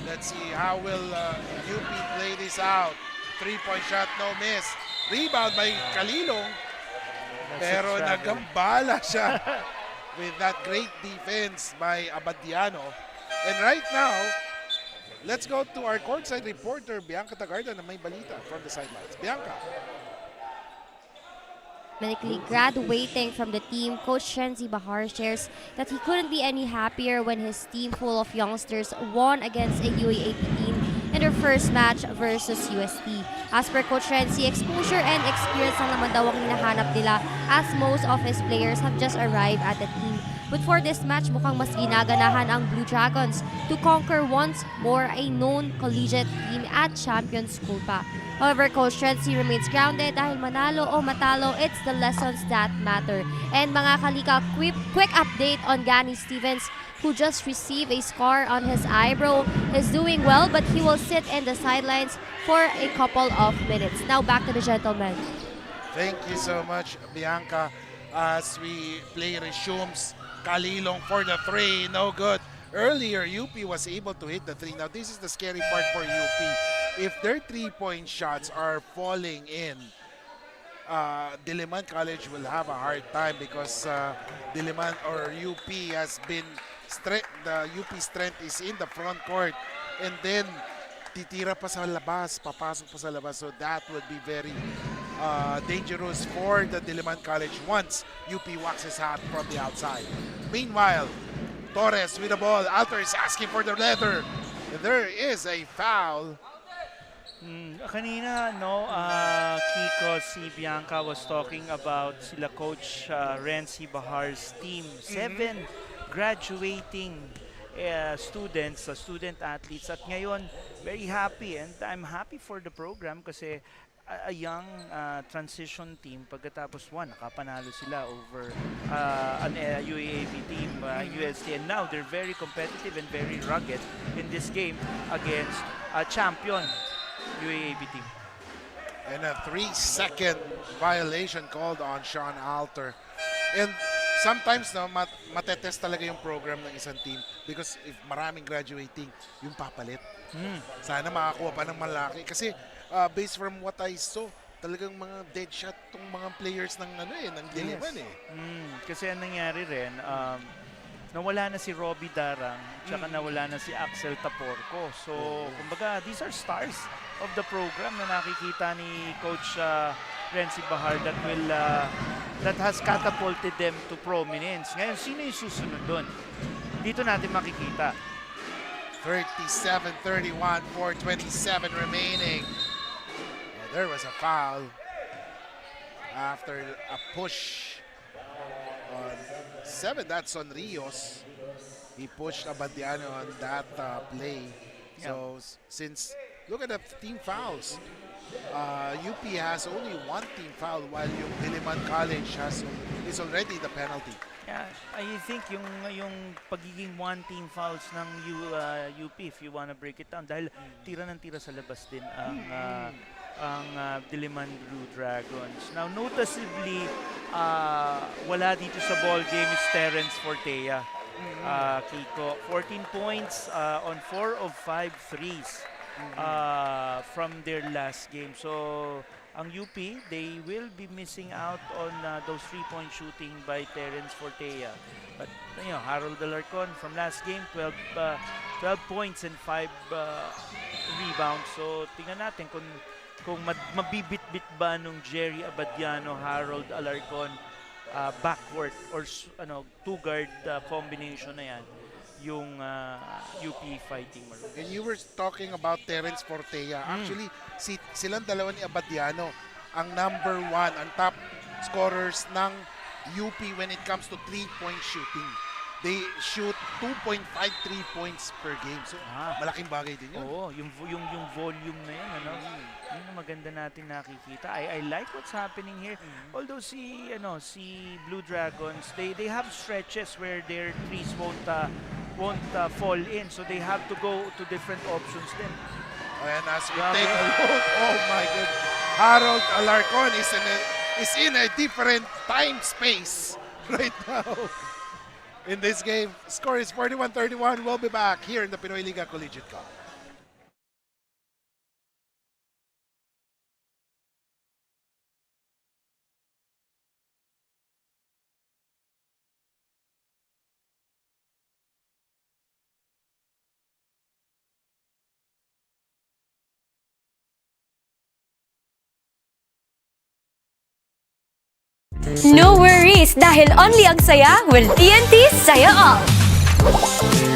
[SPEAKER 1] let's see how will UP play this out. 3-point shot, no miss. Rebound by Calilong. Pero nagambala siya with that great defense by Abadiano. And right now, let's go to our courtside reporter, Bianca Tagarda, na may balita from the sidelines. Bianca.
[SPEAKER 3] Medically graduating from the team, Coach Renzi Bahar shares that he couldn't be any happier when his team full of youngsters won against a UAAP team in their first match versus UST. As per Coach Renzi, exposure and experience lang naman daw ang hinahanap nila as most of his players have just arrived at the team. But for this match, mukhang mas ginaganahan ang Blue Dragons to conquer once more a known collegiate team at champion school pa. However, Coach Renzi remains grounded dahil manalo o matalo, it's the lessons that matter. And mga kalika, quick update on Gani Stevens, who just received a scar on his eyebrow. He's doing well, but he will sit in the sidelines for a couple of minutes. Now back to the gentlemen.
[SPEAKER 1] Thank you so much, Bianca. As we play resumes, Calilong for the three, no good. Earlier, UP was able to hit the three. Now, this is the scary part for UP. If their 3-point shots are falling in, Diliman College will have a hard time because Diliman or UP has been the UP strength is in the front court, and then titira pa sa labas, papasok pa sa labas, so that would be very dangerous for the Diliman College once UP waxes hot from the outside. Meanwhile, Torres with the ball. Alter is asking for the leather. There is a foul.
[SPEAKER 2] Kanina, Kiko, si Bianca was talking about sila Coach Renzi Bahar's team. 7 graduating student athletes. At ngayon, very happy. And I'm happy for the program kasi a young transition team. Pagkatapos nakapanalo sila over an UAAP team, UST, and now they're very competitive and very rugged in this game against a champion UAAP team.
[SPEAKER 1] And a 3-second violation called on Sean Alter. And sometimes no, matetest talaga yung program ng isang team because if maraming graduating, yung papalit. Sana makakuha pa ng malaki. Kasi based from what I saw, talagang mga dead shot tong mga players ng ng Diliman
[SPEAKER 2] Kasi ang nangyari rin, nawala na si Robbie Darang, tsaka nawala na si Axel Taporco. So, kumbaga, these are stars of the program na nakikita ni Coach Renzi Bahar that has catapulted them to prominence. Ngayon, sino yung susunod doon? Dito natin makikita.
[SPEAKER 1] 37-31, 4:27 remaining. And there was a foul after a push on 7. That's on Rios. He pushed Abadiano on that play. So since look at the team fouls. UP has only one team foul while yung DILIMAN College is already the penalty.
[SPEAKER 2] Yeah, I think yung pagiging one team fouls ng UP, if you wanna break it down, dahil tira ng tira sa labas din ang DILIMAN Blue Dragons. Now noticeably wala dito sa ball game is Terence Fortea. Kiko, 14 points on 4 of 5 threes from their last game. So ang UP, they will be missing out on those 3-point shooting by Terence Fortea. But Harold Alarcon from last game, 12 points and 5 rebounds. So tingnan natin kung mabibit-bit ba nung Jerry Abadiano, Harold Alarcon backcourt or two-guard combination na yan yung UP Fighting Maroons.
[SPEAKER 1] And you were talking about Terence Fortea. Actually, silang dalawa ni Abadiano ang number 1, ang top scorers ng UP when it comes to 3-point shooting. They shoot 2.53 points per game. So, malaking bagay din yun.
[SPEAKER 2] Oo, yung volume na yan, yun ang maganda natin nakikita. I like what's happening here. Although si Blue Dragons, they have stretches where their threes won't fall in. So they have to go to different options then.
[SPEAKER 1] And as we take a look, oh my God, Harold Alarcon is in a different time space right now. In this game, score is 41-31. We'll be back here in the Pinoyliga Collegiate Cup.
[SPEAKER 7] No worries dahil only ang saya will TNT Saya All.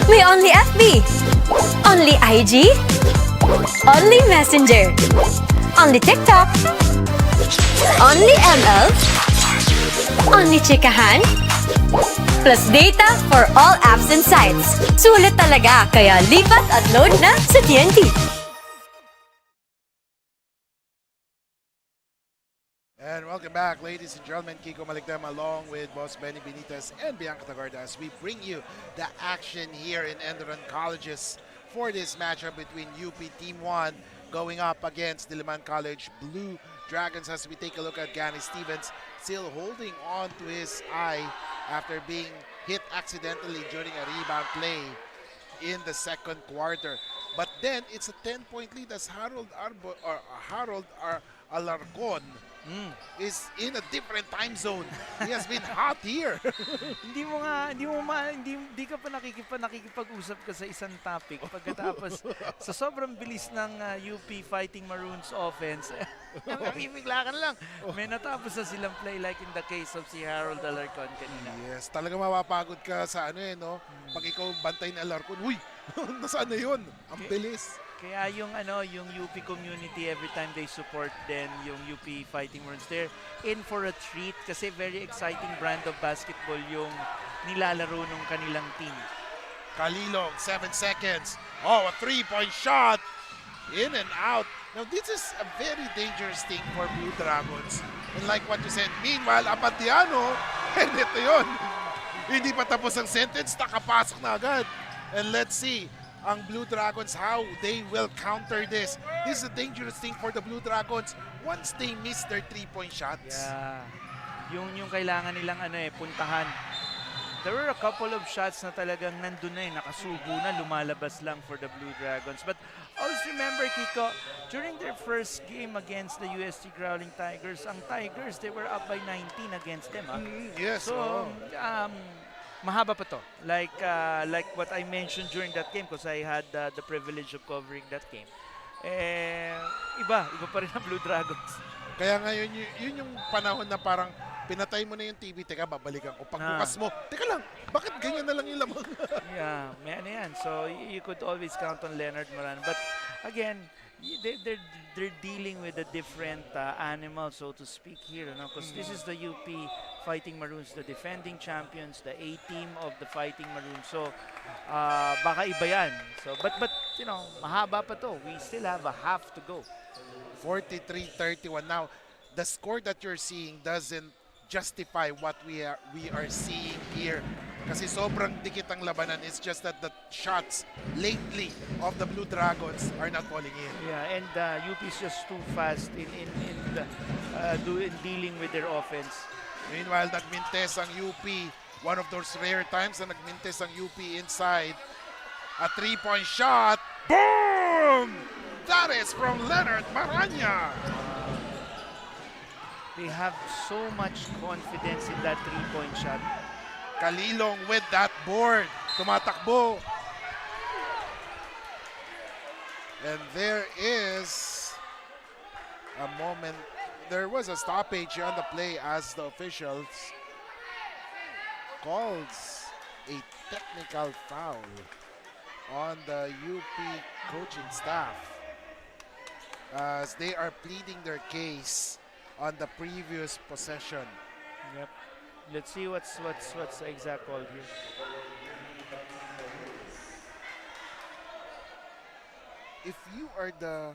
[SPEAKER 7] May only FB, only IG, only Messenger, only TikTok, only ML, only chikahan, plus data for all apps and sites. Sulit talaga, kaya lipat at load na sa TNT.
[SPEAKER 1] And welcome back, ladies and gentlemen. Kiko Maligdam along with Boss Benny Benitez and Bianca Tagarda as we bring you the action here in ENDERUN Colleges for this matchup between UP Team 1 going up against DILIMAN College Blue Dragons. As we take a look at Gani Stevens, still holding on to his eye after being hit accidentally during a rebound play in the second quarter. But then it's a 10-point lead as Harold Alarcon is in a different time zone. He has been hot here.
[SPEAKER 2] hindi ka pa nakikipag-usap ka sa isang topic pagkatapos sa sobrang bilis ng UP Fighting Maroons offense. Nakikipigla ka na lang. May natapos na silang play like in the case of si Harold Alarcon kanina.
[SPEAKER 1] Yes, talaga mapapagod ka sa pag ikaw bantay ni Alarcon. Uy, nasaan na yun? Ang bilis.
[SPEAKER 2] Kaya yung UP community, every time they support then yung UP Fighting Maroons, they're in for a treat kasi very exciting brand of basketball yung nilalaro ng kanilang team.
[SPEAKER 1] Kalilong, 7 seconds. Oh, a 3-point shot. In and out. Now, this is a very dangerous thing for Blue Dragons. And like what you said, meanwhile, Abadiano, and ito yun, hindi pa tapos ang sentence, nakapasok na agad. And let's see, ang Blue Dragons, how they will counter this. This is a dangerous thing for the Blue Dragons once they miss their 3-point shots.
[SPEAKER 2] Yeah. Yung kailangan nilang puntahan. There were a couple of shots na talagang nandun na nakasubo na, lumalabas lang for the Blue Dragons. But always remember, Kiko, during their first game against the UST Growling Tigers, ang Tigers, they were up by 19 against them.
[SPEAKER 1] Yes.
[SPEAKER 2] So, mahaba pa to. Like what I mentioned during that game because I had the privilege of covering that game. Iba pa rin ang Blue Dragons.
[SPEAKER 1] Kaya ngayon, yun yung panahon na parang pinatay mo na yung TV, teka, babalikan ko. Pagbukas mo, teka lang, bakit ganyan na lang yung lamang?
[SPEAKER 2] Yeah, may yan. So, you could always count on Leonard Moran. But, again, they're dealing with a different animal, so to speak here. Because this is the UP Fighting Maroons, the defending champions, the A-team of the Fighting Maroons. So, baka iba yan. So, but mahaba pa to. We still have a half to go.
[SPEAKER 1] 43-31. Now, the score that you're seeing doesn't justify what we are seeing here. Kasi sobrang dikit ang labanan. It's just that the shots lately of the Blue Dragons are not falling in.
[SPEAKER 2] Yeah, and UP is just too fast in dealing with their offense.
[SPEAKER 1] Meanwhile, nagmintes ang UP. One of those rare times na nagmintes ang UP inside. A 3-point shot. Boom! That is from Leonard Maranya.
[SPEAKER 2] They have so much confidence in that 3-point shot.
[SPEAKER 1] Kalilong with that board. Tumatakbo. And there is a moment. There was a stoppage on the play as the officials calls a technical foul on the UP coaching staff as they are pleading their case on the previous possession.
[SPEAKER 2] Yep. Let's see what's the exact call here.
[SPEAKER 1] If you are the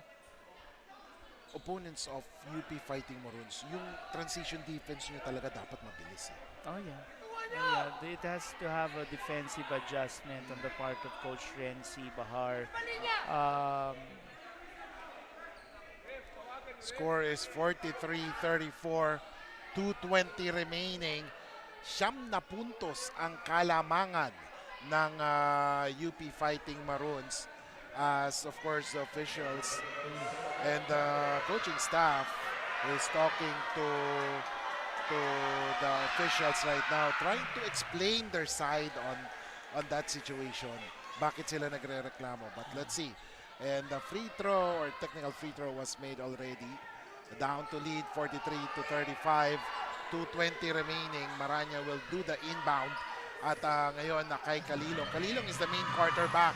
[SPEAKER 1] opponents of UP Fighting Maroons, yung transition defense nyo talaga dapat mabilis.
[SPEAKER 2] Oh yeah. Oh, yeah. It has to have a defensive adjustment on the part of Coach Renzi Bahar.
[SPEAKER 1] Score is 43-34, 2:20 remaining. 9 na puntos ang kalamangan ng UP Fighting Maroons as of course the officials and the coaching staff is talking to the officials right now, trying to explain their side on that situation. Bakit sila nagrereklamo? But let's see. And the free throw or technical free throw was made already. Down to lead 43-35. 2:20 remaining. Maranya will do the inbound. At ngayon na kay Kalilong. Kalilong is the main quarterback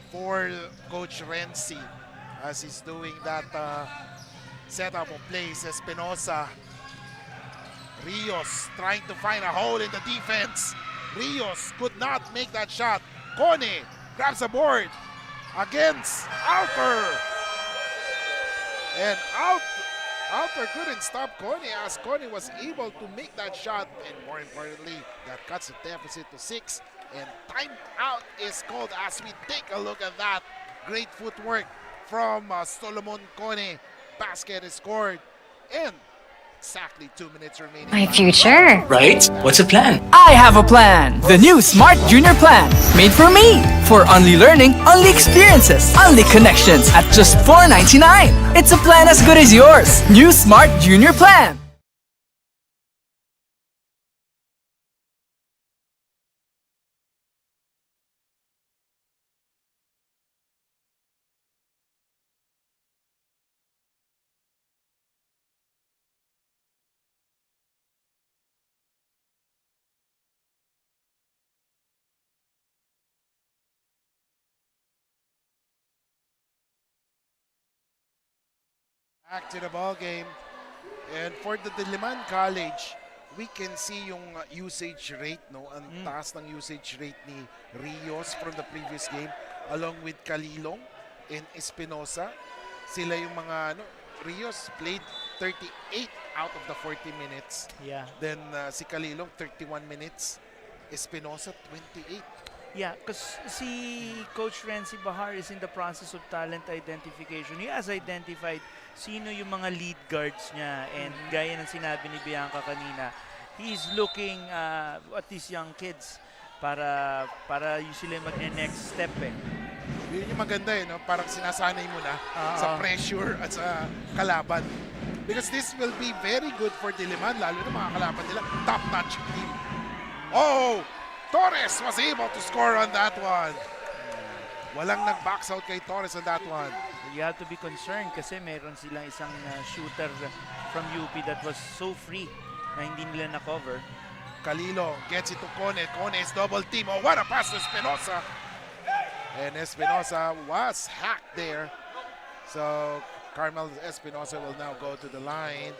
[SPEAKER 1] for Coach Renzi as he's doing that setup of plays. Espinosa. Rios trying to find a hole in the defense. Rios could not make that shot. Kone grabs a board against Alper. And Alper couldn't stop Kone as Kone was able to make that shot. And more importantly, that cuts the deficit to 6. And timeout is called as we take a look at that. Great footwork from Solomon Kone. Basket is scored. And exactly 2 minutes remaining.
[SPEAKER 7] My future.
[SPEAKER 8] Right? What's the plan?
[SPEAKER 9] I have a plan! The new Smart Junior Plan. Made for me! For only learning, only experiences, only connections at just $4.99. It's a plan as good as yours. New Smart Junior Plan.
[SPEAKER 1] Back to the ball game. And for the DILIMAN College, we can see yung usage rate, no? Ang taas ng usage rate ni Rios from the previous game along with Kalilong and Espinosa. sila yung mga Rios played 38 out of the 40 minutes.
[SPEAKER 2] Yeah.
[SPEAKER 1] Then si Kalilong 31 minutes. Espinosa 28.
[SPEAKER 2] Yeah, because si Coach Renzi Bahar is in the process of talent identification. He has identified sino yung mga lead guards niya, and gaya ng sinabi ni Bianca kanina, he's looking at these young kids para yung sila magne-next step eh.
[SPEAKER 1] Yun yung maganda eh, no? Parang sinasanay mo na sa pressure at sa kalaban. Because this will be very good for Diliman, lalo na mga kalaban nila, top-notch team. Oh! Torres was able to score on that one. Walang nag-box out kay Torres on that one.
[SPEAKER 2] You have to be concerned kasi meron silang isang shooter from UP that was so free na hindi nila na-cover.
[SPEAKER 1] Kalilo gets it to Cone. Cone is double team. Oh, what a pass to Espinosa. And Espinosa was hacked there. So Carmel Espinosa will now go to the line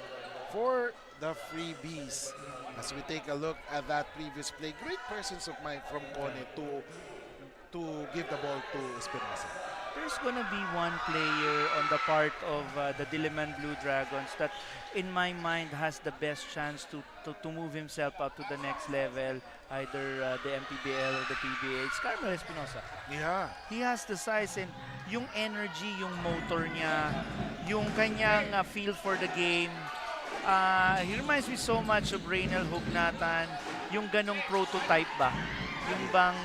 [SPEAKER 1] for the freebies. As we take a look at that previous play, great presence of mind from Cone to give the ball to Espinosa.
[SPEAKER 2] There's gonna be one player on the part of the Diliman Blue Dragons that in my mind has the best chance to move himself up to the next level, either the MPBL or the PBA. It's Carmel Espinosa.
[SPEAKER 1] Yeah.
[SPEAKER 2] He has the size and yung energy, yung motor niya, yung kanyang feel for the game. He reminds me so much of Raynel Hugnatan, yung ganong prototype ba? Yung bang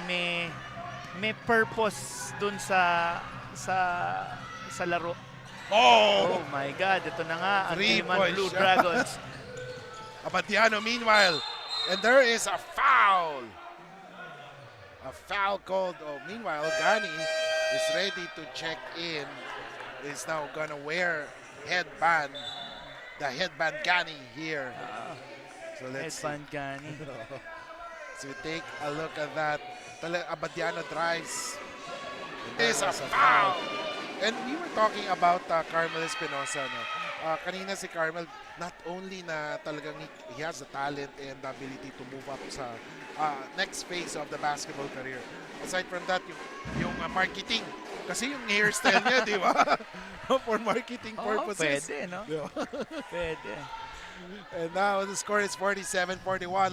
[SPEAKER 2] may purpose dun sa laro.
[SPEAKER 1] Oh!
[SPEAKER 2] Oh my God, ito na nga ang Diliman
[SPEAKER 1] Three-point
[SPEAKER 2] Blue
[SPEAKER 1] shot.
[SPEAKER 2] Dragons.
[SPEAKER 1] Abadiano meanwhile, and there is a foul. A foul called. Oh, meanwhile, Gani is ready to check in. Is now gonna wear headband. The headband Gani here. So let's see.
[SPEAKER 2] Headband Gani.
[SPEAKER 1] So we take a look at that. Abadiano drives. It is a foul. And we were talking about Carmel Espinosa. No? Kanina si Carmel, not only na talagang he has the talent and the ability to move up sa next phase of the basketball career. Aside from that, yung marketing. Kasi yung hairstyle niya, di ba? For marketing purposes.
[SPEAKER 2] Pwede, no?
[SPEAKER 1] Yeah.
[SPEAKER 2] Pwede.
[SPEAKER 1] And now the score is 47-41.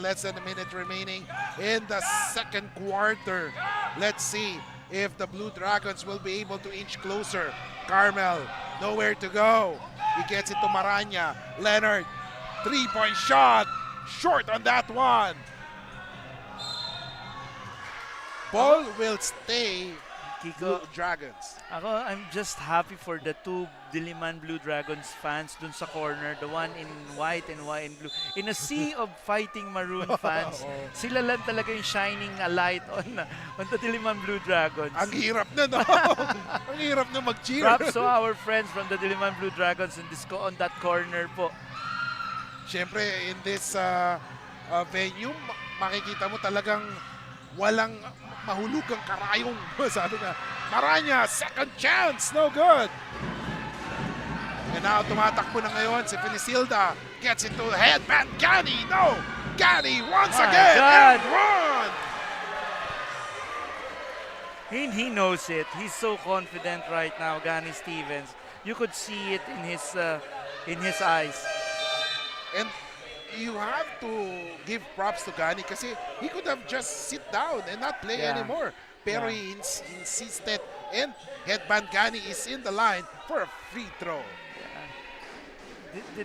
[SPEAKER 1] Less than a minute remaining in the second quarter. Let's see if the Blue Dragons will be able to inch closer. Carmel, nowhere to go. He gets it to Maranya. Leonard, three-point shot. Short on that one. Ball will stay Blue
[SPEAKER 2] Kiko,
[SPEAKER 1] Dragons.
[SPEAKER 2] I'm just happy for the two Diliman Blue Dragons fans dun sa corner, the one in white and one in blue. In a sea of fighting maroon fans, sila lang talaga yung shining a light on the Diliman Blue Dragons.
[SPEAKER 1] Ang hirap na, no? Ang hirap na mag-cheer.
[SPEAKER 2] Props to our friends from the Diliman Blue Dragons on that corner po.
[SPEAKER 1] Siyempre, in this venue, makikita mo talagang walang mahulugang karayong. Sabi nga, Maranya, second chance, no good. And now, tumatakbo na ngayon si Finisilda. Gets into the headband. Gani, no! Gani once
[SPEAKER 2] My
[SPEAKER 1] again,
[SPEAKER 2] God.
[SPEAKER 1] and run!
[SPEAKER 2] He knows it. He's so confident right now, Gani Stevens. You could see it in his eyes.
[SPEAKER 1] And you have to give props to Gani kasi he could have just sit down and not play
[SPEAKER 2] Yeah.
[SPEAKER 1] anymore. Pero he insisted, and headband Gani is in the line for a free throw.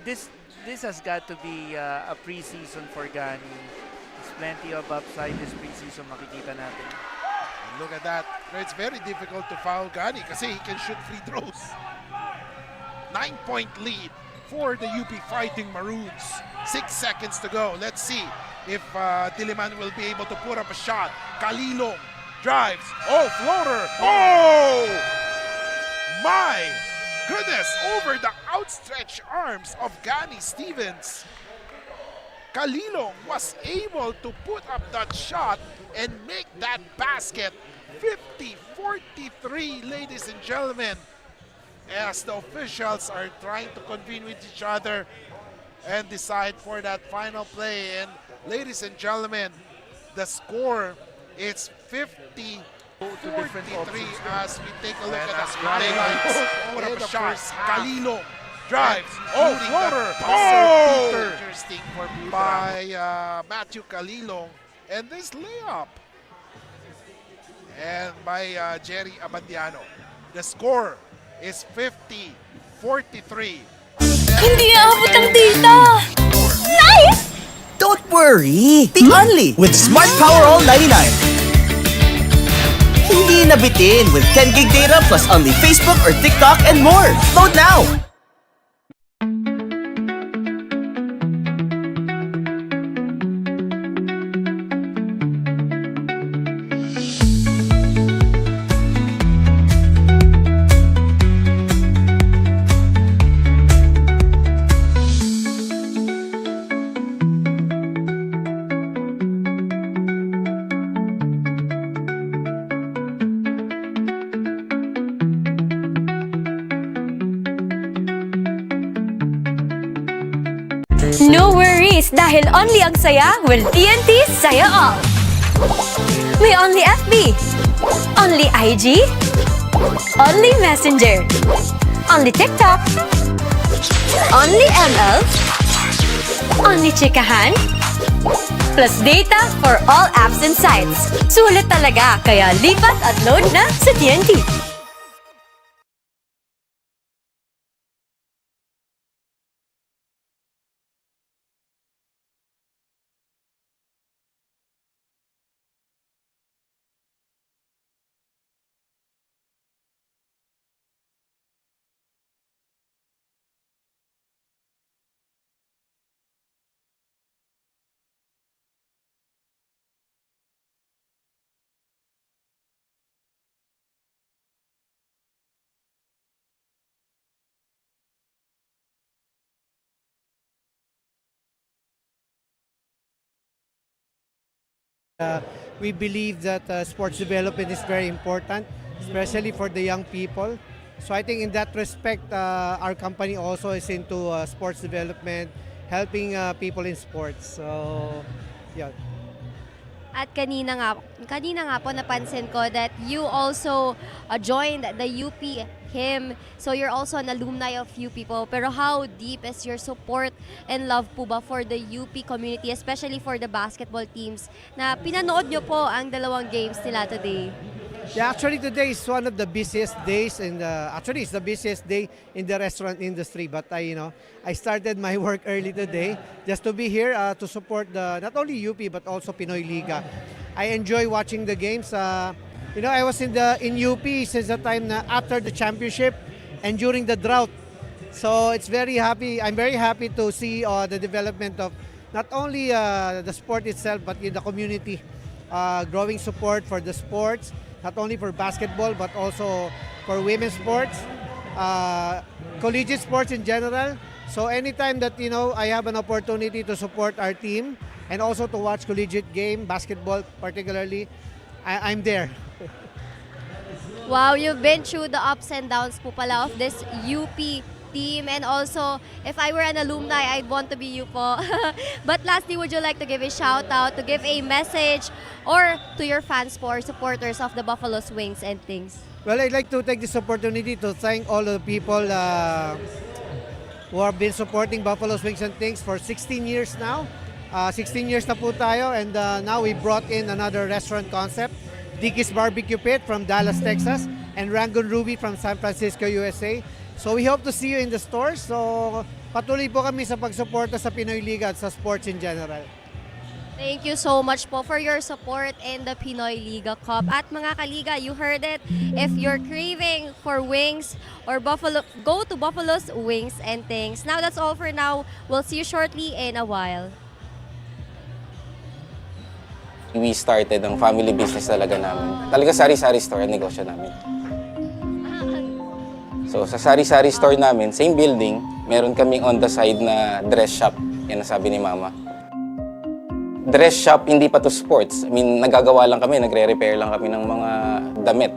[SPEAKER 2] This has got to be a preseason for Gani. There's plenty of upside this preseason makikita natin.
[SPEAKER 1] And look at that. It's very difficult to foul Gani kasi he can shoot free throws. 9-point lead for the UP Fighting Maroons. 6 seconds to go. Let's see if Diliman will be able to put up a shot. Kalilong drives. Oh, floater. Oh! My goodness, over the outstretched arms of Gani Stevens. Kalilong was able to put up that shot and make that basket 50-43, ladies and gentlemen, as the officials are trying to convene with each other and decide for that final play. And ladies and gentlemen, the score is
[SPEAKER 2] to different
[SPEAKER 1] 43
[SPEAKER 2] options.
[SPEAKER 1] as we take a look
[SPEAKER 2] And
[SPEAKER 1] at the
[SPEAKER 2] that's grabbing
[SPEAKER 1] highlights.
[SPEAKER 2] what
[SPEAKER 1] In
[SPEAKER 2] a
[SPEAKER 1] the
[SPEAKER 2] shot.
[SPEAKER 1] first half. Kalilong drives.
[SPEAKER 2] Oh,
[SPEAKER 1] shooting
[SPEAKER 2] floater.
[SPEAKER 1] the buzzer
[SPEAKER 2] Oh!
[SPEAKER 1] beater. Interesting for Blue by Matthew Kalilong. And this layup. And by Jerry Abandiano. The score is 50-43.
[SPEAKER 7] Hindi aabot ang data! Nice!
[SPEAKER 8] Don't worry! Think only with Smart Power All 99. Hindi nabitin with 10 gig data plus only Facebook or TikTok and more. Load now!
[SPEAKER 7] No worries dahil only ang saya will TNT Saya All. May only FB, only IG, only Messenger, only TikTok, only ML, only chikahan, plus data for all apps and sites. Sulit talaga, kaya lipat at load na sa TNT.
[SPEAKER 10] We believe that sports development is very important, especially for the young people. So I think in that respect, our company also is into sports development, helping people in sports. So, yeah.
[SPEAKER 3] At kanina nga po napansin ko that you also joined the UP him. So you're also an alumni of UP po. Pero how deep is your support and love po ba for the UP community, especially for the basketball teams na pinanood nyo po ang dalawang games nila today?
[SPEAKER 10] Yeah, actually today is one of the busiest days actually it's the busiest day in the restaurant industry. But I started my work early today just to be here to support not only UP but also Pinoyliga. I enjoy watching the games. I was in UP since the time after the championship and during the drought. So I'm very happy to see the development of not only the sport itself but in the community, growing support for the sports. Not only for basketball but also for women's sports, collegiate sports in general. So anytime that I have an opportunity to support our team and also to watch collegiate game, basketball particularly, I'm there.
[SPEAKER 3] Wow, you've been through the ups and downs po pala of this UP team, and also if I were an alumni, I'd want to be you po. But lastly, would you like to give a shout out, to give a message or to your fans po or supporters of the Buffalo Wings and things?
[SPEAKER 10] Well, I'd like to take this opportunity to thank all the people who have been supporting Buffalo Wings and things for 16 years now. 16 years na po tayo, and now we brought in another restaurant concept, Dickie's Barbecue Pit from Dallas, Texas, and Rangoon Ruby from San Francisco, USA. So we hope to see you in the stores. So patuloy po kami sa pagsuporta sa Pinoy Liga at sa sports in general.
[SPEAKER 3] Thank you so much po for your support in the Pinoy Liga Cup. At mga kaliga, you heard it. If you're craving for wings or go to Buffalo's Wings and things. Now that's all for now. We'll see you shortly in a while.
[SPEAKER 11] We started ang family business talaga namin. Talaga sari-sari store ang negosyo namin. So sa sari-sari store namin, same building, meron kaming on the side na dress shop. Yan ang sabi ni Mama. Dress shop, hindi pa to sports. I mean, nagagawa lang kami, nagre-repair lang kami ng mga damit.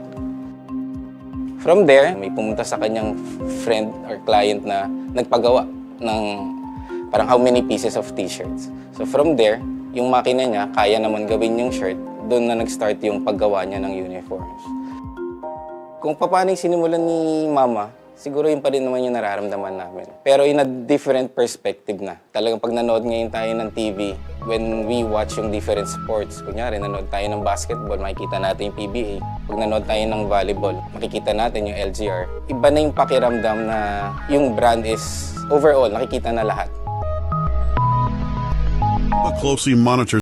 [SPEAKER 11] From there, may pumunta sa kanyang friend or client na nagpagawa ng parang how many pieces of t-shirts. So from there, yung makina niya, kaya naman gawin yung shirt. doon na nag-start yung paggawa niya ng uniforms. Kung paano yung sinimulan ni Mama, siguro yun pa rin naman yung nararamdaman namin. Pero in a different perspective na. Talagang pag nanood ngayon tayo ng TV, when we watch yung different sports, kunyari nanood tayo ng basketball, makikita natin yung PBA. Pag nanood tayo ng volleyball, makikita natin yung LGR. Iba na yung pakiramdam na yung brand is overall, nakikita na lahat.
[SPEAKER 6] Closely monitor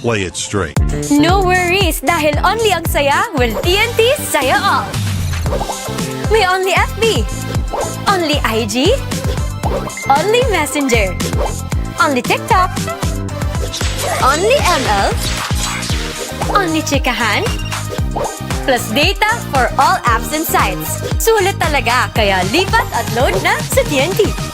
[SPEAKER 6] play it straight.
[SPEAKER 7] No worries dahil only ang saya will TNT Saya All. May only FB, only IG, only Messenger, only TikTok, only ML, only Chikahan, plus data for all apps and sites. Sulit talaga, kaya lipat at load na sa TNT.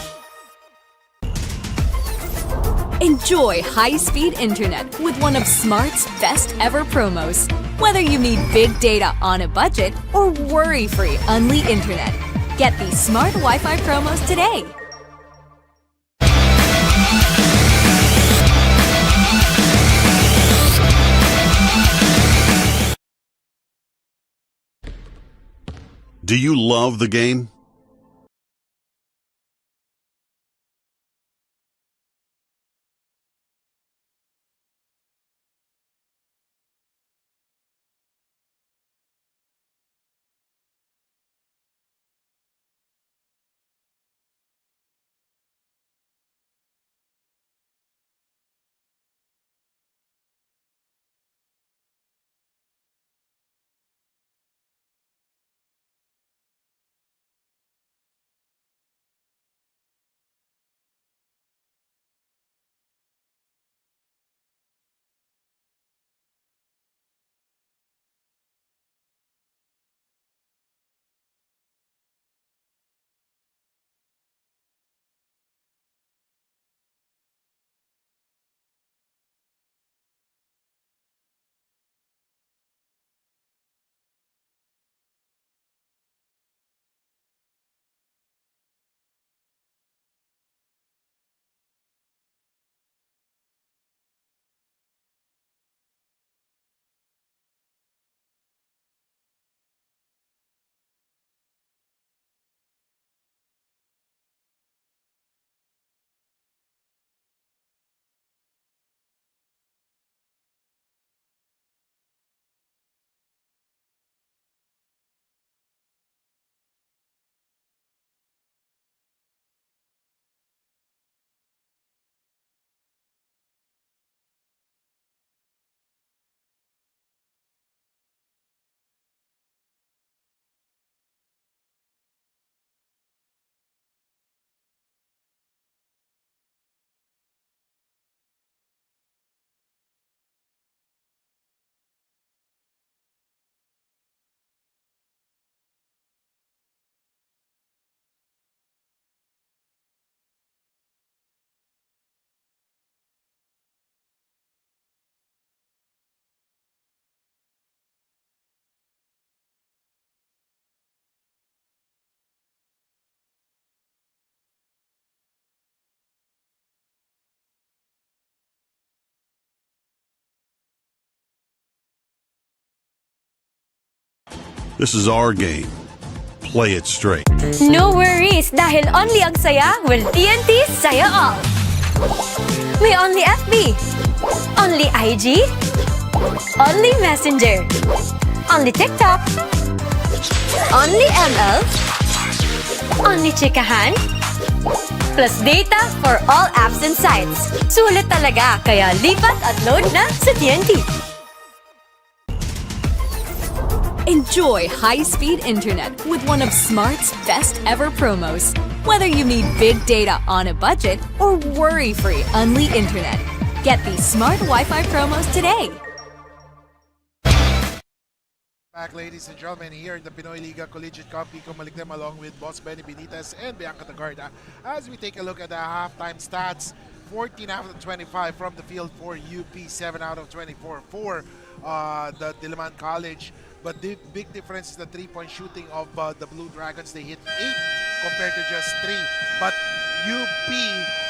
[SPEAKER 12] Enjoy high-speed internet with one of Smart's best ever promos. Whether you need big data on a budget or worry-free Unli internet, get these Smart Wi-Fi promos today.
[SPEAKER 6] Do you love the game? This is our game. Play it straight.
[SPEAKER 7] No worries dahil only ang saya will TNT Saya All. May only FB, only IG, only Messenger, only TikTok, only ML, only chikahan, plus data for all apps and sites. Sulit talaga, kaya lipat at load na sa TNT.
[SPEAKER 12] Enjoy high-speed internet with one of Smart's best ever promos. Whether you need big data on a budget or worry-free Unli internet, get these Smart Wi-Fi promos today.
[SPEAKER 1] Back, ladies and gentlemen, here in the Pinoyliga Collegiate Cup, Pico Malikdem along with Boss Benny Benitez and Bianca Tagarda as we take a look at the halftime stats. 14 out of 25 from the field for UP, 7 out of 24 for the DILIMAN College. But the big difference is the three-point shooting of the Blue Dragons. They hit 8 compared to just 3. But UP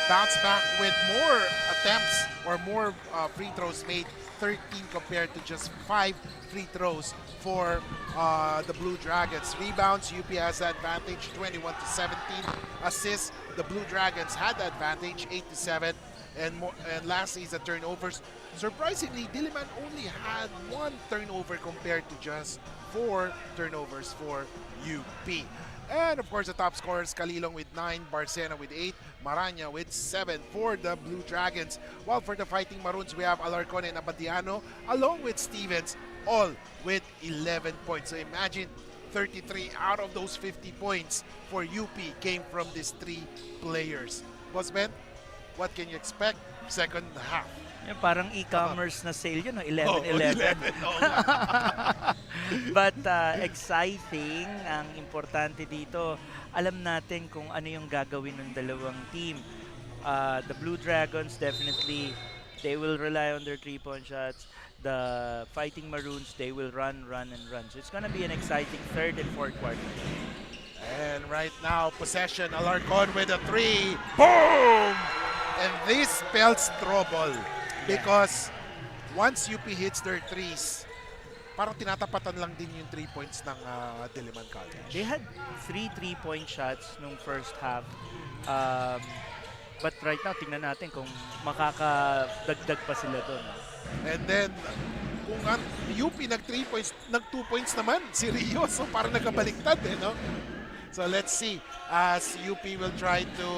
[SPEAKER 1] bounced back with more attempts or more free throws made, 13 compared to just 5 free throws for the Blue Dragons. Rebounds, UP has the advantage, 21-17. Assists, the Blue Dragons had the advantage, 8-7. And lastly is the turnovers. Surprisingly, DILIMAN only had 1 turnover compared to just 4 turnovers for UP. And of course, the top scorers, Kalilong with 9, Barcena with 8, Maranya with 7 for the Blue Dragons. While for the Fighting Maroons, we have Alarcon and Abadiano along with Stevens, all with 11 points. So imagine 33 out of those 50 points for UP came from these 3 players. Boss Ben, what can you expect second half?
[SPEAKER 2] Yung parang e-commerce na sale yun, no? 11-11.
[SPEAKER 1] Oh, 11.
[SPEAKER 2] But exciting, ang importante dito, alam natin kung ano yung gagawin ng dalawang team. The Blue Dragons, definitely, they will rely on their 3-point shots. The Fighting Maroons, they will run. So it's gonna be an exciting third and fourth quarter.
[SPEAKER 1] And right now, possession, Alarcon with a 3. Boom! And this spells trouble because once UP hits their threes, parang tinatapatan lang din yung 3 points ng DILIMAN College.
[SPEAKER 2] They had 3 3-point shots nung first half. But right now, tingnan natin kung makakadagdag pa sila doon.
[SPEAKER 1] And then, kung UP nag-3 points, nag-2 points naman si Rio. So parang nagkabaliktad no? So let's see as UP will try to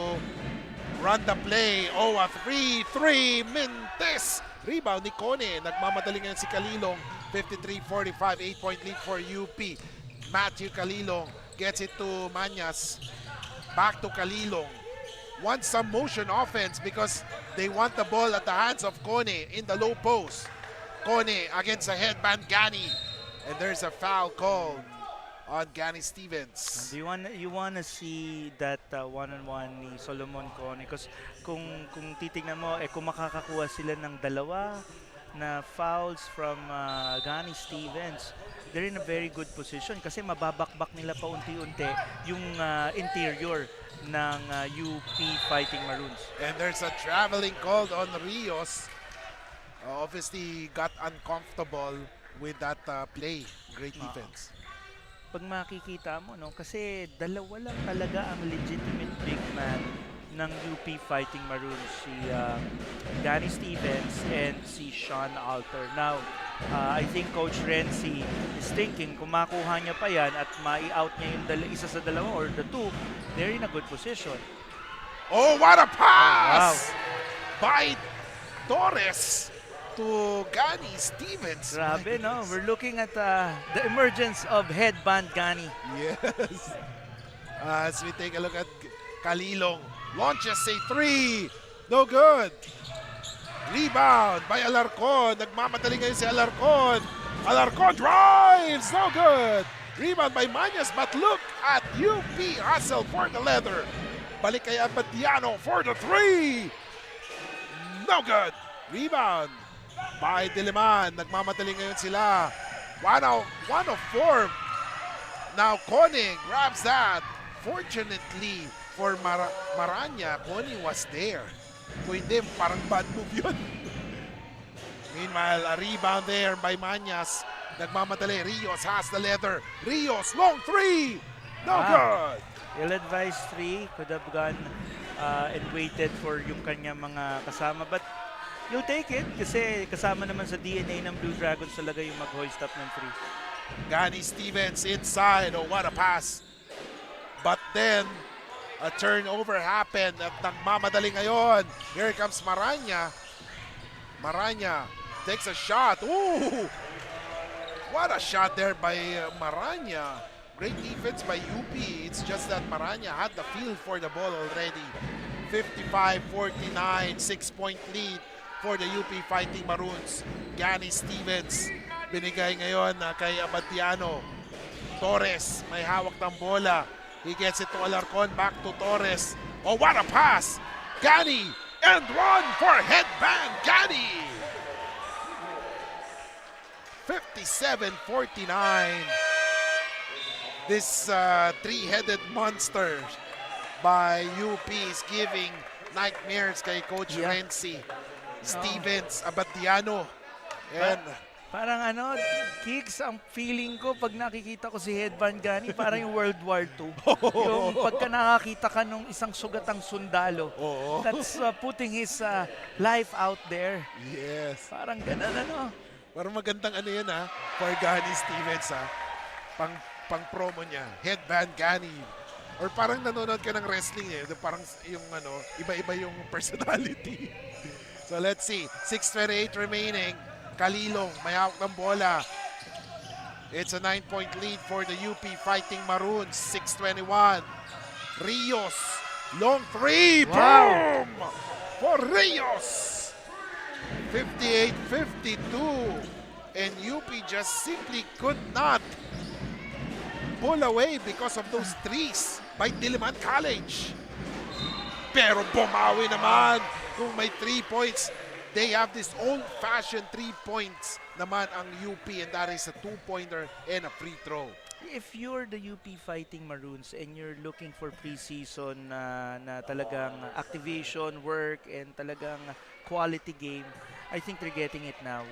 [SPEAKER 1] run the play. Oh, a 3-3 Mintes. Rebound ni Kone. Nagmamadali ngayon si Kalilong. 53-45, 8-point lead for UP. Matthew Kalilong gets it to Manyas. Back to Kalilong. Wants some motion offense because they want the ball at the hands of Kone in the low post. Kone against a headband Gani. And there's a foul called on Gani Stevens.
[SPEAKER 2] You wanna see that one-on-one ni Solomon Kone because kung titingnan mo, kung makakakuha sila ng dalawa na fouls from Gani Stevens, they're in a very good position kasi mababakbak nila pa unti-unti yung interior ng UP Fighting Maroons.
[SPEAKER 1] And there's a traveling called on Rios. Obviously got uncomfortable with that play. Great defense.
[SPEAKER 2] Pag makikita mo, no, kasi dalawa lang talaga ang legitimate big man ng UP Fighting Maroons, si Danny Stevens and si Sean Alter. Now, I think Coach Renzi is thinking kung makuha niya pa yan at mai-out niya yung isa sa dalawa or the two, they're in a good position.
[SPEAKER 1] Oh, what a pass! By Torres to Gani Stevens.
[SPEAKER 2] Grabe, no? We're looking at the emergence of headband Gani.
[SPEAKER 1] Yes. As we take a look at Kalilong. Launches a 3. No good. Rebound by Alarcon. Nagmamadali ngayon si Alarcon. Alarcon drives. No good. Rebound by Manyas. But look at UP hustle for the leather. Balik kay Abadiano for the 3. No good. Rebound by DILIMAN. Nagmamadali ngayon sila. 1 of 4. Now Kone grabs that. Fortunately for Maranya, Kone was there. Kung hindi, parang bad move yun. Meanwhile, a rebound there by Manyas. Nagmamadali. Rios has the leather. Rios, long three. No
[SPEAKER 2] Ah.
[SPEAKER 1] good.
[SPEAKER 2] Ill-advised 3, could have gone and waited for yung kanya mga kasama. But you'll take it kasi kasama naman sa DNA ng Blue Dragons talaga yung mag-hoist up ng 3.
[SPEAKER 1] Gani Stevens inside. Oh, what a pass. But then, a turnover happened at nagmamadali ngayon. Here comes Maranya. Maranya takes a shot. Ooh! What a shot there by Maranya. Great defense by UP. It's just that Maranya had the feel for the ball already. 55-49, 6-point lead for the UP Fighting Maroons. Gani Stevens binigay ngayon kay Abadiano. Torres may hawak ng bola. He gets it to Alarcon, back to Torres. Oh, what a pass! Gani and one for headband Gani. 57-49. This three-headed monster by UP is giving nightmares kay Coach Renzi. Stevens, Abadiano, and
[SPEAKER 2] Parang Kicks, ang feeling ko pag nakikita ko si Headband Gani, parang yung World War II. Yung pagka nakakita ka nung isang sugatang sundalo, that's putting his life out there.
[SPEAKER 1] yes.
[SPEAKER 2] Parang ganun
[SPEAKER 1] Parang magandang yun for Gani Stevens pang promo niya. Headband Gani. Or parang nanonood ka ng wrestling parang yung iba-iba yung personality. So let's see. 6:28 remaining. Kalilong may hawak ng bola. It's a 9-point lead for the UP Fighting Maroons. 6:21. Rios. Long three.
[SPEAKER 2] Wow.
[SPEAKER 1] Boom! For Rios. 58-52. And UP just simply could not pull away because of those threes by DILIMAN College. Pero bumawi naman kung may 3 points. They have this old-fashioned 3 points naman ang UP, and that is a 2-pointer and a free throw.
[SPEAKER 2] If you're the UP Fighting Maroons and you're looking for preseason na talagang activation, work, and talagang quality game, I think they're getting it now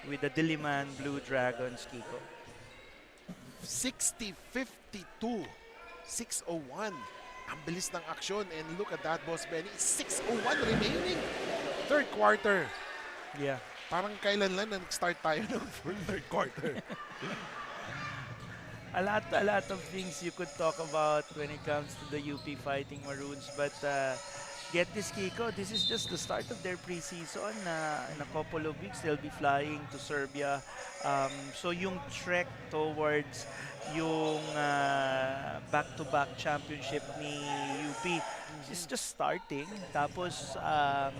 [SPEAKER 2] with the DILIMAN Blue Dragons, Kiko.
[SPEAKER 1] 60-52, 6:01. Ang bilis ng aksyon, and look at that, Boss Benny. 6:01 remaining. Third quarter.
[SPEAKER 2] Yeah.
[SPEAKER 1] Parang kailan lang nag-start tayo ng third quarter.
[SPEAKER 2] A lot of things you could talk about when it comes to the UP Fighting Maroons, but get this, Kiko, this is just the start of their preseason. In a couple of weeks, they'll be flying to Serbia. So yung trek towards yung back-to-back championship ni UP is just starting. Tapos,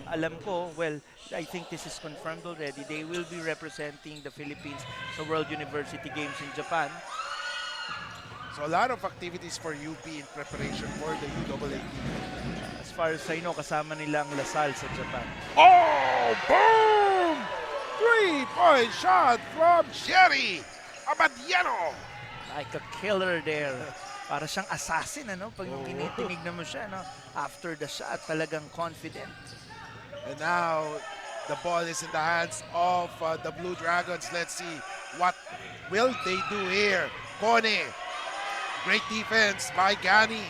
[SPEAKER 2] alam ko, well, I think this is confirmed already. They will be representing the Philippines sa World University Games in Japan.
[SPEAKER 1] So a lot of activities for UP in preparation for the UAAP.
[SPEAKER 2] As far as I know, kasama nila ang Lasal sa Japan.
[SPEAKER 1] Oh, boom! 3-point shot from Jerry Abadiano.
[SPEAKER 2] Like a killer there. Para siyang assassin, Pag yung tinitinignan mo siya, after the shot, talagang confident.
[SPEAKER 1] And now, the ball is in the hands of the Blue Dragons. Let's see what will they do here. Kone, great defense by Gani.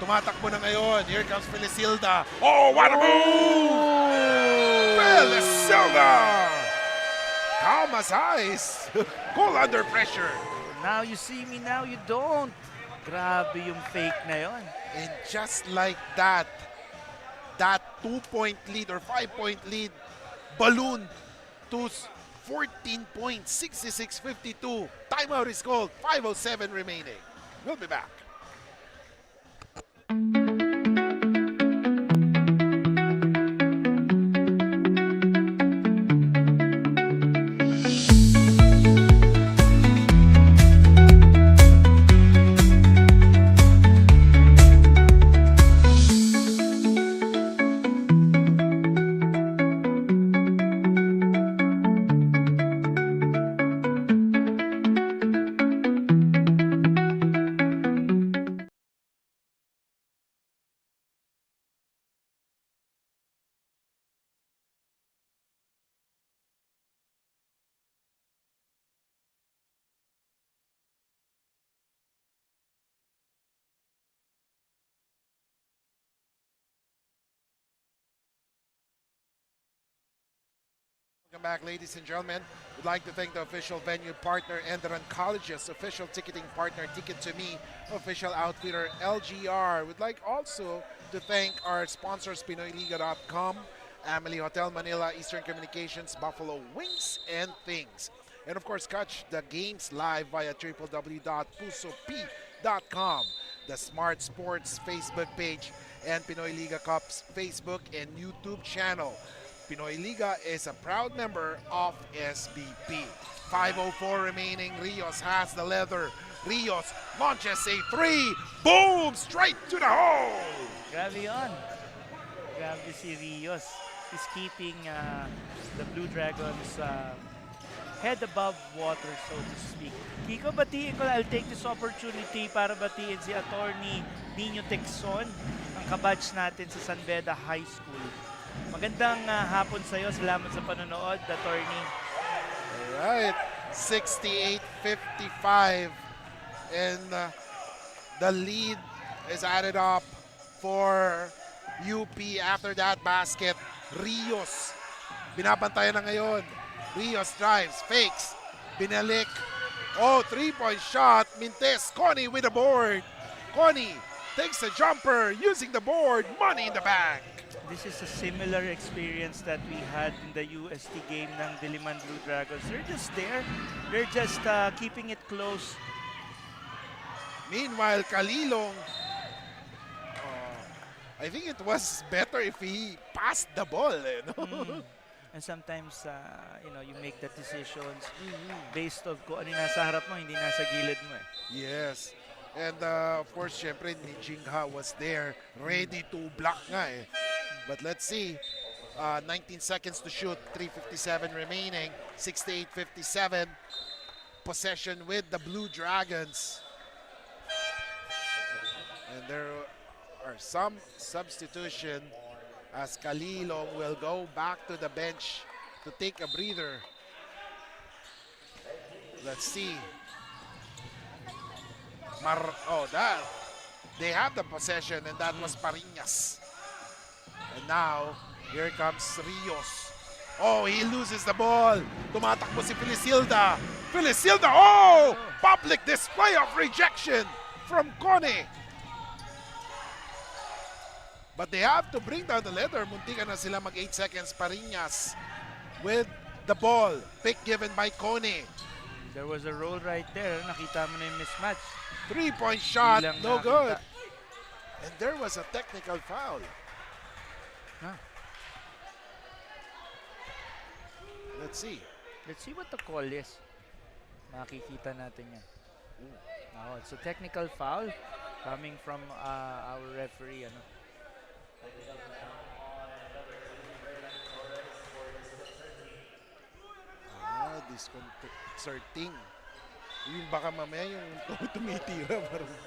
[SPEAKER 1] Tumatakbo na ngayon. Here comes Felisilda. Oh, what a move! Felisilda! Calm as ice. Cool under pressure.
[SPEAKER 2] Now you see me, now you don't. Grabe yung fake na yon.
[SPEAKER 1] And just like that 2-point lead or 5-point lead balloon to 14 points, 66-52. Timeout is called, 5:07 remaining. We'll be back. Welcome back, ladies and gentlemen. We'd like to thank the official venue partner, ENDERUN Colleges, official ticketing partner, Ticket to Me, official outfitter, LGR. We'd like also to thank our sponsors, Pinoyliga.com, Amelie Hotel Manila, Eastern Communications, Buffalo Wings and Things. And of course, catch the games live via www.pusop.com, the Smart Sports Facebook page, and Pinoy Liga Cup's Facebook and YouTube channel. Pinoy Liga is a proud member of SBP. 5:04 remaining. Rios has the leather. Rios launches a three. Boom! Straight to the hole!
[SPEAKER 2] Grabe yun. Grabe si Rios. He's keeping the Blue Dragons head above water, so to speak. Kiko, batiin ko, I'll take this opportunity para batiin si Attorney Nino Texon, ang kabatch natin sa San Beda High School. Magandang hapon sa'yo. Salamat sa panonood, Attorney.
[SPEAKER 1] Alright, 68-55. And the lead is added up for UP after that basket. Rios, binabantayan na ngayon. Rios drives, fakes, binalik. Oh, three-point shot. Mintes, Connie with the board. Connie takes a jumper using the board. Money in the bank.
[SPEAKER 2] This is a similar experience that we had in the UST game ng DILIMAN Blue Dragons. They're just there. They're just keeping it close.
[SPEAKER 1] Meanwhile, Kalilong, I think it was better if he passed the ball.
[SPEAKER 2] And sometimes, you make the decisions based of kung ano yung nasa harap mo, hindi nasa gilid mo.
[SPEAKER 1] Yes. And of course, syempre, ni Jingha was there, ready to block nga eh. But let's see. 19 seconds to shoot, 3:57 remaining, 68-57. Possession with the Blue Dragons. And there are some substitution as Kalilong will go back to the bench to take a breather. Let's see. They have the possession, and that was Pariñas. And now, here comes Rios. Oh, he loses the ball. Tumatakbo si Felicilda. Felicilda, oh! Public display of rejection from Connie. But they have to bring down the leather. Muntikan na sila mag 8 seconds. Pariñas with the ball. Pick given by Connie.
[SPEAKER 2] There was a roll right there. Nakita mo na yung mismatch.
[SPEAKER 1] Three-point shot, no good.
[SPEAKER 2] nakita.
[SPEAKER 1] And there was a technical foul. Let's see.
[SPEAKER 2] Let's see what the call is. Makikita natin yan. Oh, it's a technical foul coming from our referee.
[SPEAKER 1] Disconcerting. Yung baka mamaya yung tumitira.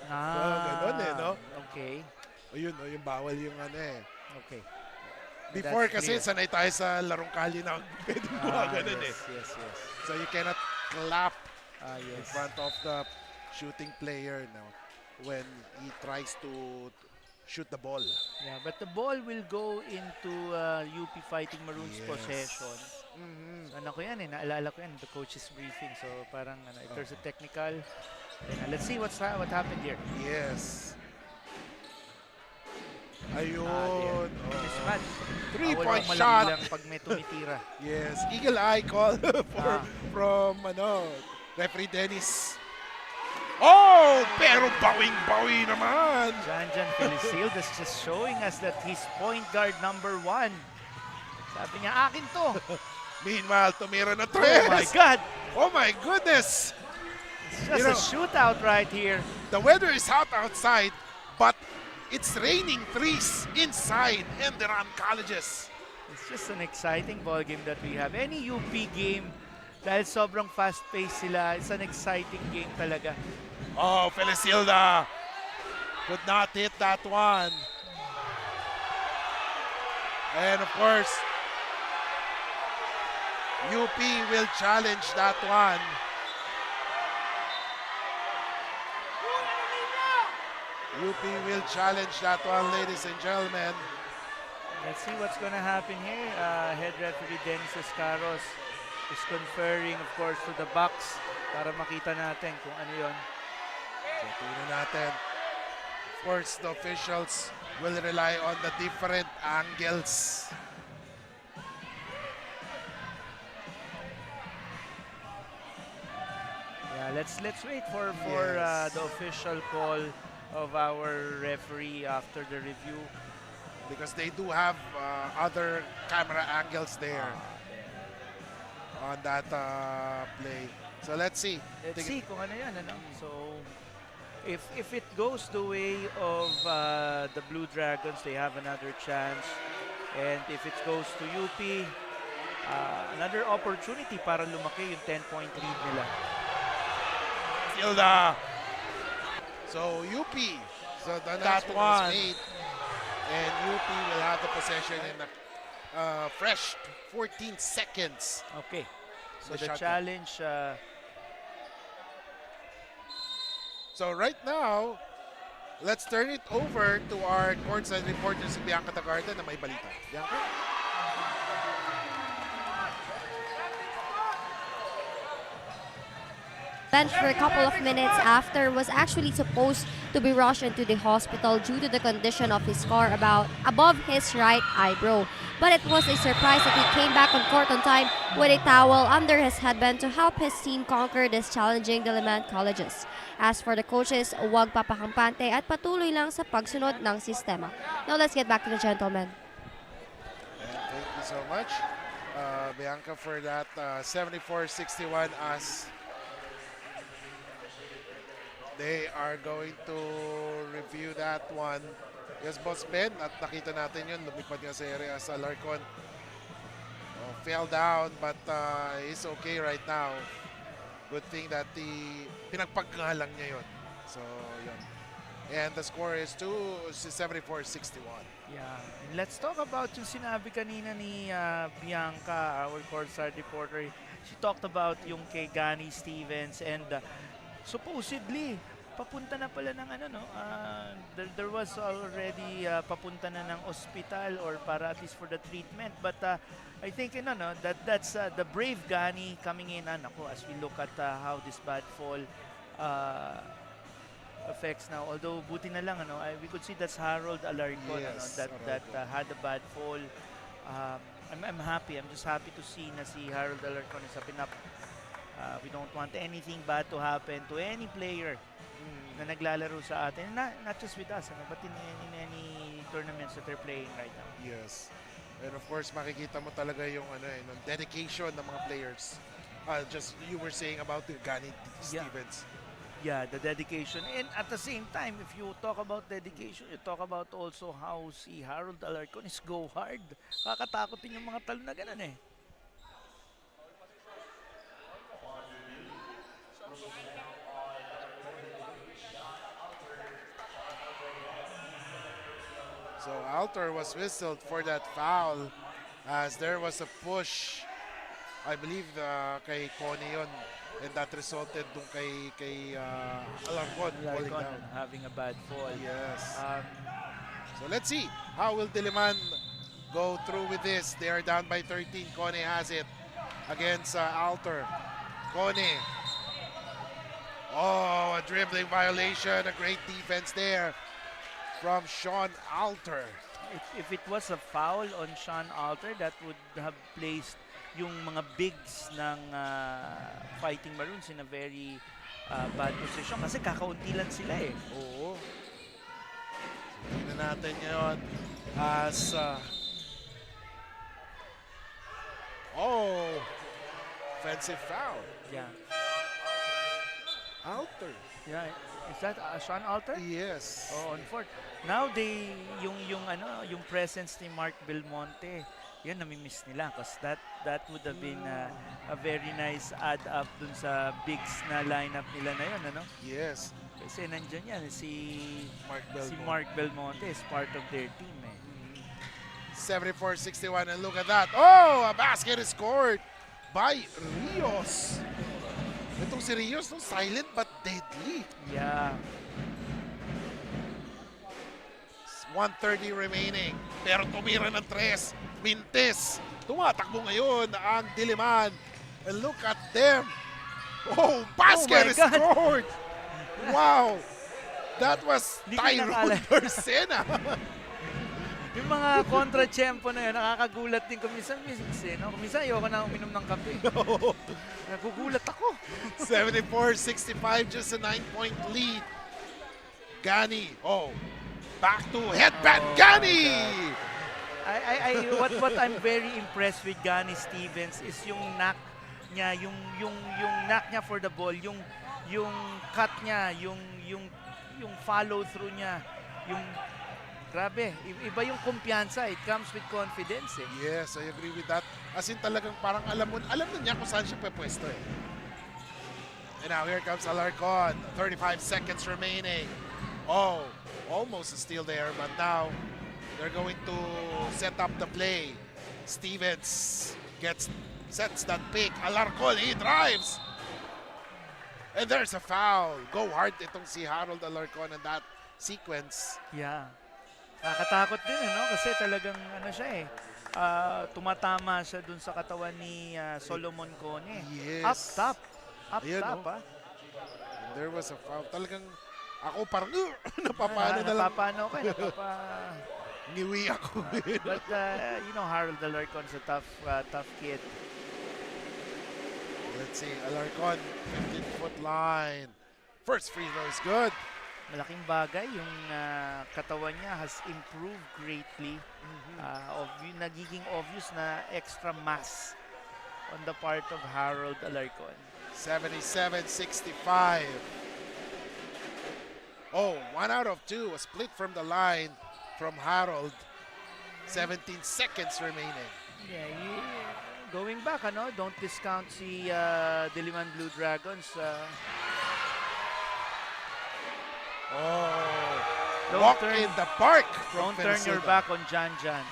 [SPEAKER 1] Ganon eh, no?
[SPEAKER 2] Okay.
[SPEAKER 1] O yun, yung bawal yung ano eh.
[SPEAKER 2] Okay.
[SPEAKER 1] Before
[SPEAKER 2] That's
[SPEAKER 1] kasi
[SPEAKER 2] clear.
[SPEAKER 1] sanay tayo sa larong kali na pwede mo ganun eh.
[SPEAKER 2] Yes.
[SPEAKER 1] So you cannot clap in
[SPEAKER 2] Yes.
[SPEAKER 1] front of the shooting player now when he tries to shoot the ball.
[SPEAKER 2] Yeah, but the ball will go into UP Fighting Maroons possession. So, ko yan eh, naalala ko yan, the coach's briefing. So parang if there's a technical, let's see what happened here.
[SPEAKER 1] Yes. Ayun.
[SPEAKER 2] Mismatch.
[SPEAKER 1] Three-point
[SPEAKER 2] Bawal
[SPEAKER 1] shot.
[SPEAKER 2] lang pag may tumitira.
[SPEAKER 1] Yes. Eagle eye call from referee Dennis. Oh! Pero bawing-bawi naman.
[SPEAKER 2] Janjan Felicilda is just showing us that he's point guard number 1. Sabi niya, akin to.
[SPEAKER 1] Meanwhile, tumira na tres.
[SPEAKER 2] Oh my God!
[SPEAKER 1] Oh my goodness!
[SPEAKER 2] It's just a shootout right here.
[SPEAKER 1] The weather is hot outside, but it's raining threes inside ENDERUN Colleges.
[SPEAKER 2] It's just an exciting ball game that we have. Any UP game, dahil sobrang fast-paced sila, it's an exciting game talaga.
[SPEAKER 1] Oh, Felicilda could not hit that one. And of course, UP will challenge that one. UP will challenge that one, ladies and gentlemen.
[SPEAKER 2] Let's see what's gonna happen here. Head referee Dennis Escaros is conferring, of course, to the box para makita natin kung ano yon.
[SPEAKER 1] So, tingnan natin. Of course, the officials will rely on the different angles.
[SPEAKER 2] Yeah, let's wait for
[SPEAKER 1] Yes.
[SPEAKER 2] the official call of our referee after the review.
[SPEAKER 1] Because they do have other camera angles there on that play. So let's see.
[SPEAKER 2] Let's see kung ano yan, ano. So, if it goes the way of the Blue Dragons, they have another chance. And if it goes to UP, another opportunity para lumaki yung 10-point lead nila.
[SPEAKER 1] Hilda. So UP. So the
[SPEAKER 2] That
[SPEAKER 1] announcement
[SPEAKER 2] one.
[SPEAKER 1] was made. And UP will have the possession in a fresh 14 seconds.
[SPEAKER 2] Okay. So the
[SPEAKER 1] shot clock.
[SPEAKER 2] challenge,
[SPEAKER 1] So right now, let's turn it over to our courtside reporter si Bianca Tagarda na may balita. Bianca?
[SPEAKER 3] Bench for a couple of minutes after was actually supposed to be rushed into the hospital due to the condition of his scar above his right eyebrow. But it was a surprise that he came back on court on time with a towel under his headband to help his team conquer this challenging DILIMAN colleges. As for the coaches, huwag papakampante at patuloy lang sa pagsunod ng sistema. Now let's get back to the gentlemen.
[SPEAKER 1] And thank you so much, Bianca, for that 74-61 as they are going to review that one. Yes, Boss Ben, at nakita natin yun, lumipad nga sa area sa Alarcon. Fell down, but he's okay right now. Good thing that pinagpagkalang niya yun. So, yun. And the score is 74-61.
[SPEAKER 2] yeah. And let's talk about yung sinabi kanina ni Bianca, our courtside reporter. She talked about yung kay Gani Stevens and supposedly papunta na pala ng ano, no, there was already papunta na ng ospital or para at least for the treatment, but I think that's the brave Gani coming in, as we look at how this bad fall affects now, although buti na lang we could see that's Harold Alarcon,
[SPEAKER 1] Yes,
[SPEAKER 2] that had a bad fall. I'm happy, I'm just happy to see na si Harold Alarcon is up. We don't want anything bad to happen to any player na naglalaro sa atin. Not just with us, but in any tournaments that they're playing right now.
[SPEAKER 1] Yes. And of course, makikita mo talaga yung dedication ng mga players. Just you were saying about the Gani Stevens.
[SPEAKER 2] Yeah, the dedication. And at the same time, if you talk about dedication, you talk about also how si Harold Alarcon is go hard. Kakatakotin yung mga talo na ganun eh.
[SPEAKER 1] So Alter was whistled for that foul as there was a push, I believe kay Connie yun, and that resulted dun kay Alarcon falling down.
[SPEAKER 2] Having a bad fall.
[SPEAKER 1] Yes. So let's see, how will DILIMAN go through with this? They are down by 13. Connie has it against Alter. Connie. Oh, a dribbling violation, a great defense there from Sean Alter.
[SPEAKER 2] If it was a foul on Sean Alter, that would have placed yung mga bigs ng Fighting Maroons in a very bad position kasi kakaunti lang sila eh.
[SPEAKER 1] Oo. So, tingnan natin ngayon as offensive foul.
[SPEAKER 2] Yeah.
[SPEAKER 1] Alter.
[SPEAKER 2] Yeah. Is that Sean Alter?
[SPEAKER 1] Yes.
[SPEAKER 2] Oh, on fourth. Now yung presence ni Mark Belmonte, yun nami-miss nila because that would have been a very nice add up dun sa bigs na lineup nila na yun, ano?
[SPEAKER 1] Yes.
[SPEAKER 2] Kasi nandiyan yan si
[SPEAKER 1] Belmonte.
[SPEAKER 2] Mark Belmonte is part of their team eh.
[SPEAKER 1] 74-61, and look at that. Oh, a basket is scored by Rios. Itong si Rios, no, silent but deadly.
[SPEAKER 2] Yeah.
[SPEAKER 1] 1:30 remaining. Pero tumira ng 3. Mintes. Tumatakbo ngayon ang Diliman. And look at them. Oh, basket is scored. Wow. That was
[SPEAKER 2] Hindi ko
[SPEAKER 1] Tyrone
[SPEAKER 2] nakala.
[SPEAKER 1] Bersena.
[SPEAKER 2] Yung mga kontra-tsempo na yun, nakakagulat din kuminsan, no? Kuminsan ayoko na uminom ng kape. Nagugulat ako.
[SPEAKER 1] 74-65, just a 9-point lead. Gani, back to headband, Gani!
[SPEAKER 2] What I'm very impressed with Gani Stevens is yung knack niya, yung knack niya for the ball, yung cut niya, yung follow through niya, yung grabe, iba yung kumpiyansa. It comes with confidence eh.
[SPEAKER 1] Yes, I agree with that. As in talagang parang alam na niya kung saan siya pwesto eh. And now here comes Alarcon. 35 seconds remaining. Oh, almost a steal there, but now they're going to set up the play. Stevens sets that pick. Alarcon, he drives. And there's a foul. Go hard itong si Harold Alarcon in that sequence.
[SPEAKER 2] Yeah. Nakakatakot din, no? Kasi talagang siya eh. Tumatama siya dun sa katawan ni Solomon Cone.
[SPEAKER 1] Yes.
[SPEAKER 2] Up top.
[SPEAKER 1] Ayan,
[SPEAKER 2] Top,
[SPEAKER 1] And there was a foul. Talagang ako parang napapano na lang.
[SPEAKER 2] Napapano ko eh.
[SPEAKER 1] Ngiwi ako.
[SPEAKER 2] But, Harold Alarcon's a tough kid.
[SPEAKER 1] Let's see, Alarcon, 15-foot line. First free throw is good.
[SPEAKER 2] Malaking bagay, yung katawan niya has improved greatly. Nagiging obvious na extra mass on the part of Harold Alarcon.
[SPEAKER 1] 77-65. Oh, 1 out of 2, a split from the line from Harold. 17 seconds remaining.
[SPEAKER 2] Yeah, going back, don't discount si Diliman Blue Dragons.
[SPEAKER 1] Walk in the park from
[SPEAKER 2] Don't turn your
[SPEAKER 1] Felicita.
[SPEAKER 2] back on Jan Jan.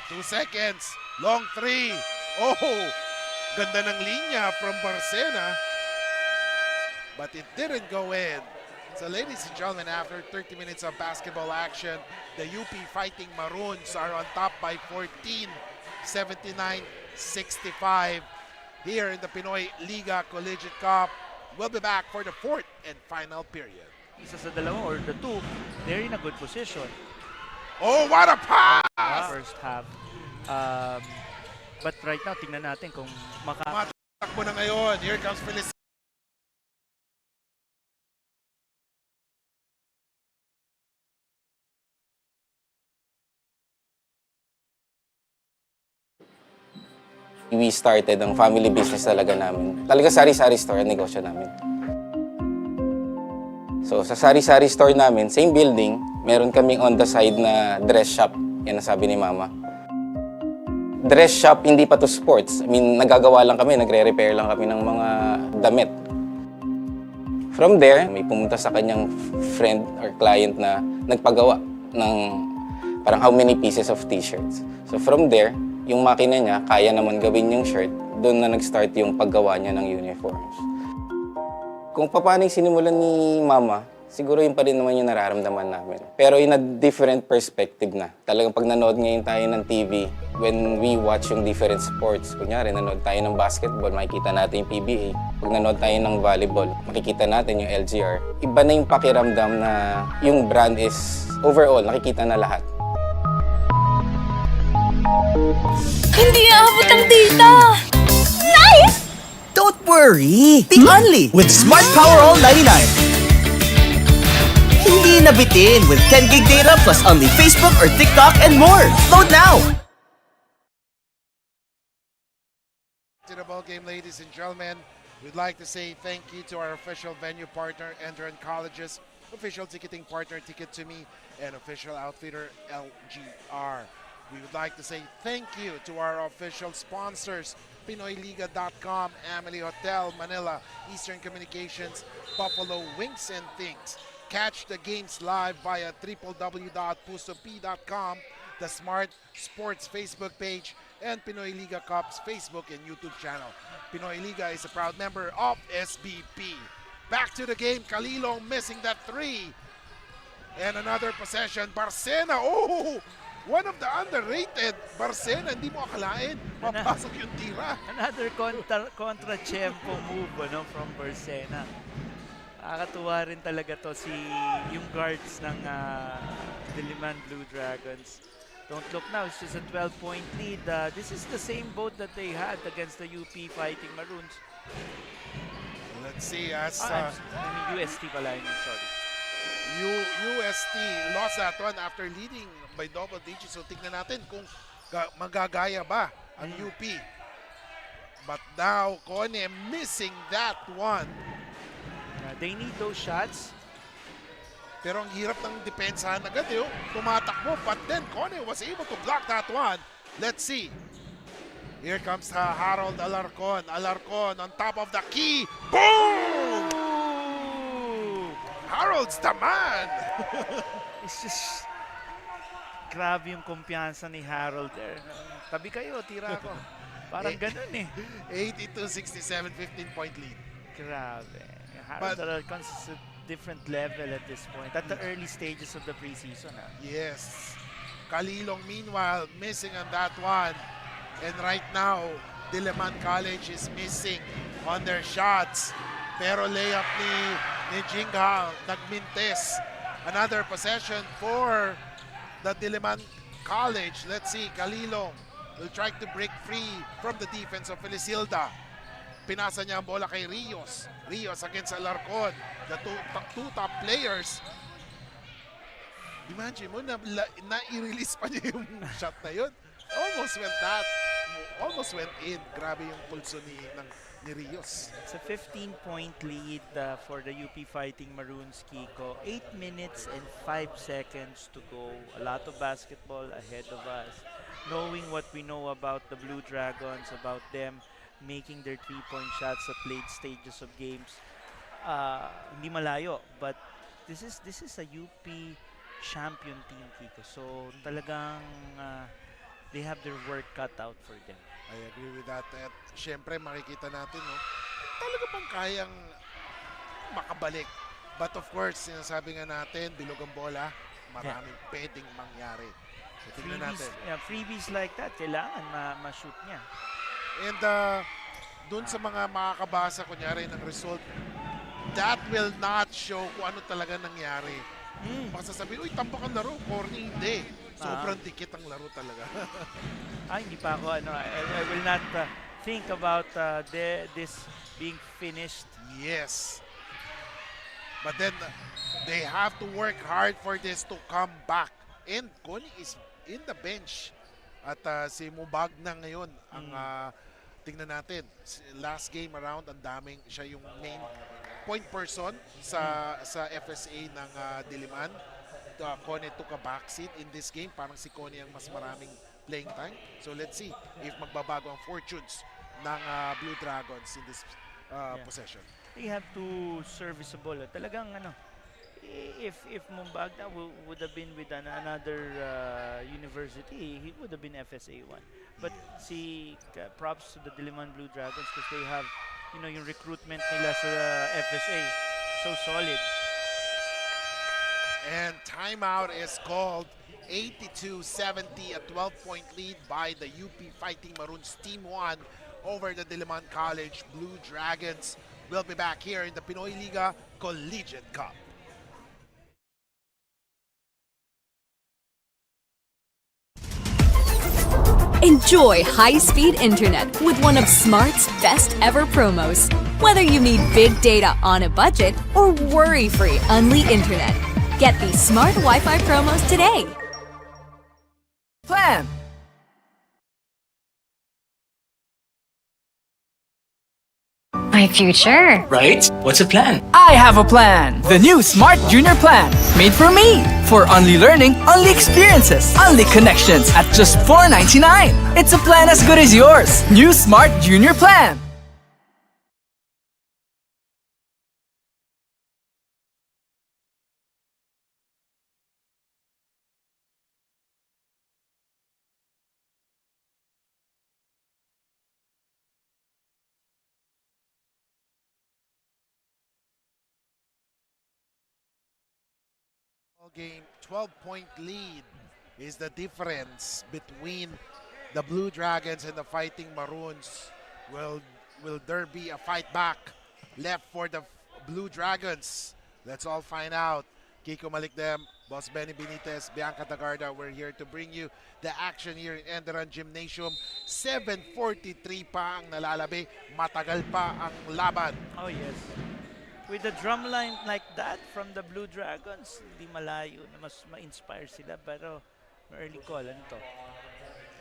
[SPEAKER 1] 2 seconds. Long 3. Oh, ganda ng linya from Barcena. But it didn't go in. So ladies and gentlemen, after 30 minutes of basketball action, the UP Fighting Maroons are on top by 14, 79-65 here in the Pinoyliga Collegiate Cup. We'll be back for the 4th and final period.
[SPEAKER 2] Isa sa dalawa or the two, they're in a good position.
[SPEAKER 1] Oh, what a pass!
[SPEAKER 2] First half. But right now, tingnan natin kung
[SPEAKER 1] Matakbo na ngayon. Here comes Felicita.
[SPEAKER 11] We started ang family business talaga namin. Talaga sari-sari store ang negosyo namin. So sa sari-sari store namin, same building, meron kaming on the side na dress shop. Yan ang sabi ni Mama. Dress shop, hindi pa to sports. I mean, nagagawa lang kami, nagre-repair lang kami ng mga damit. From there, may pumunta sa kanyang friend or client na nagpagawa ng parang how many pieces of t-shirts. So from there, yung makina niya, kaya naman gawin yung shirt, doon na nag-start yung paggawa niya ng uniforms. Kung paano yung sinimulan ni Mama, siguro yun pa rin naman yung nararamdaman namin. Pero in a different perspective na. Talagang pag nanood ngayon tayo ng TV, when we watch yung different sports, kunyari nanood tayo ng basketball, makikita natin yung PBA. Pag nanood tayo ng volleyball, makikita natin yung LGR. Iba na yung pakiramdam na yung brand is overall, nakikita na lahat.
[SPEAKER 7] Hindi aabot ang data! Nice!
[SPEAKER 8] Don't worry! Be only with Smart Power All 99. Hindi nabitin with 10 gig data plus only Facebook or TikTok and more. Load now!
[SPEAKER 1] To the ball game, ladies and gentlemen, we'd like to say thank you to our official venue partner, ENDERUN Colleges, official ticketing partner, Ticket to Me, and official outfitter, LGR. We would like to say thank you to our official sponsors, Pinoyliga.com, Amelie Hotel, Manila, Eastern Communications, Buffalo Wings and Things. Catch the games live via www.pusop.com, the Smart Sports Facebook page, and Pinoy Liga Cup's Facebook and YouTube channel. Pinoy Liga is a proud member of SBP. Back to the game, Kalilong missing that 3. And another possession, Barcena. Oh! One of the underrated. Barcena, hindi mo akalain. Mapasok yung tira.
[SPEAKER 2] Another contra-tempo move from Barcena. Nakakatuwa rin talaga to yung guards ng Diliman Blue Dragons. Don't look now, it's just a 12-point lead. This is the same boat that they had against the UP Fighting Maroons.
[SPEAKER 1] Let's see as
[SPEAKER 2] UST pala, sorry.
[SPEAKER 1] UST lost that one after leading by double digits. So tignan natin kung magagaya ba ang UP. But now, Kone missing that one.
[SPEAKER 2] They need those shots.
[SPEAKER 1] Pero ang hirap ng depensahan agad tumatakbo. But then Kone was able to block that one. Let's see. Here comes Harold Alarcon. Alarcon on top of the key. Boom! Harold's the man!
[SPEAKER 2] It's just grabe yung kumpiyansa ni Harold there. Tabi kayo, tira ko. Parang ganun
[SPEAKER 1] 82-67, 15-point lead.
[SPEAKER 2] Grabe. Harold Alarcon is a different level at this point, at the early stages of the preseason.
[SPEAKER 1] Yes. Kalilong meanwhile missing on that one. And right now, Diliman College is missing on their shots. Pero layup ni Jingha nagmintes. Another possession for the Diliman College. Let's see, Kalilong will try to break free from the defense of Felicilda. Pinasa niya ang bola kay Rios. Rios against Alarcon. The two top players. Imagine mo, na-i-release pa niya yung shot na yun. Almost went in. Grabe yung pulso ni Rios.
[SPEAKER 2] It's a 15-point lead for the UP Fighting Maroons, Kiko. 8 minutes and 5 seconds to go. A lot of basketball ahead of us. Knowing what we know about the Blue Dragons, about them making their 3-point shots at late stages of games, hindi malayo. But this is a UP champion team, Kiko. So talagang they have their work cut out for them.
[SPEAKER 1] I agree with that. At syempre makikita natin, talaga bang kayang makabalik. But of course, sinasabi nga natin, bilog ang bola, maraming pwedeng mangyari. So tingnan natin.
[SPEAKER 2] Freebies like that, kailangan ma-shoot niya.
[SPEAKER 1] And dun sa mga makakabasa, kunyari, ng result, that will not show kung ano talaga nangyari. Baka sasabihin, uy, tambak ang laro, corny, hindi. Sobrang dikit ang laro talaga.
[SPEAKER 2] Hindi pa ako, I will not think about this being finished.
[SPEAKER 1] Yes. But then, they have to work hard for this to come back. And Connie is in the bench. At si Mubag na ngayon ang tingnan natin. Last game around, ang daming siya yung main point person sa FSA ng Diliman. Connie took a backseat in this game. Parang si Connie ang mas maraming playing time. So let's see if magbabago ang fortunes ng Blue Dragons in this possession.
[SPEAKER 2] They have to serviceable. Talagang if Mumbagda would have been with another university, he would have been FSA 1. But props to the Diliman Blue Dragons because they have yung recruitment nila sa FSA so solid.
[SPEAKER 1] And timeout is called. 82-70, a 12-point lead by the UP Fighting Maroons Team 1 over the Diliman College Blue Dragons. We'll be back here in the Pinoyliga Collegiate Cup.
[SPEAKER 12] Enjoy high-speed internet with one of Smart's best ever promos. Whether you need big data on a budget or worry-free Unli internet, get these Smart Wi-Fi promos today.
[SPEAKER 9] Plan.
[SPEAKER 7] My future.
[SPEAKER 8] Right? What's a plan?
[SPEAKER 9] I have a plan. The new Smart Junior Plan. Made for me. For only learning, only experiences, only connections at just $4.99. It's a plan as good as yours. New Smart Junior Plan.
[SPEAKER 1] Game, 12-point lead is the difference between the Blue Dragons and the Fighting Maroons. Will there be a fight back left for the Blue Dragons? Let's all find out. Kiko Malikdem, Boss Benny Benitez, Bianca Tagarda, we're here to bring you the action here in Enderun Gymnasium. 7:43 pa ang nalalabi, matagal pa ang laban.
[SPEAKER 2] Oh yes. With the drum line like that from the Blue Dragons, hindi malayo na mas ma-inspire sila. Pero early call, ano to?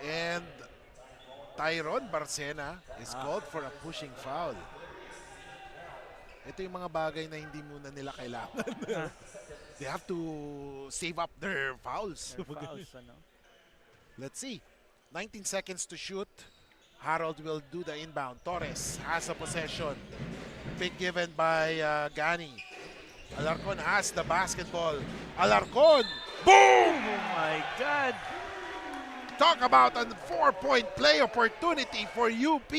[SPEAKER 1] And Tyron Barcena is called for a pushing foul. Ito yung mga bagay na hindi muna nila kailangan. They have to save up their fouls.
[SPEAKER 2] Ano?
[SPEAKER 1] Let's see. 19 seconds to shoot. Harold will do the inbound. Torres has a possession. Pick given by Gani. Alarcon has the basketball. Alarcon! Boom!
[SPEAKER 2] Oh my God!
[SPEAKER 1] Talk about a 4-point play opportunity for UP.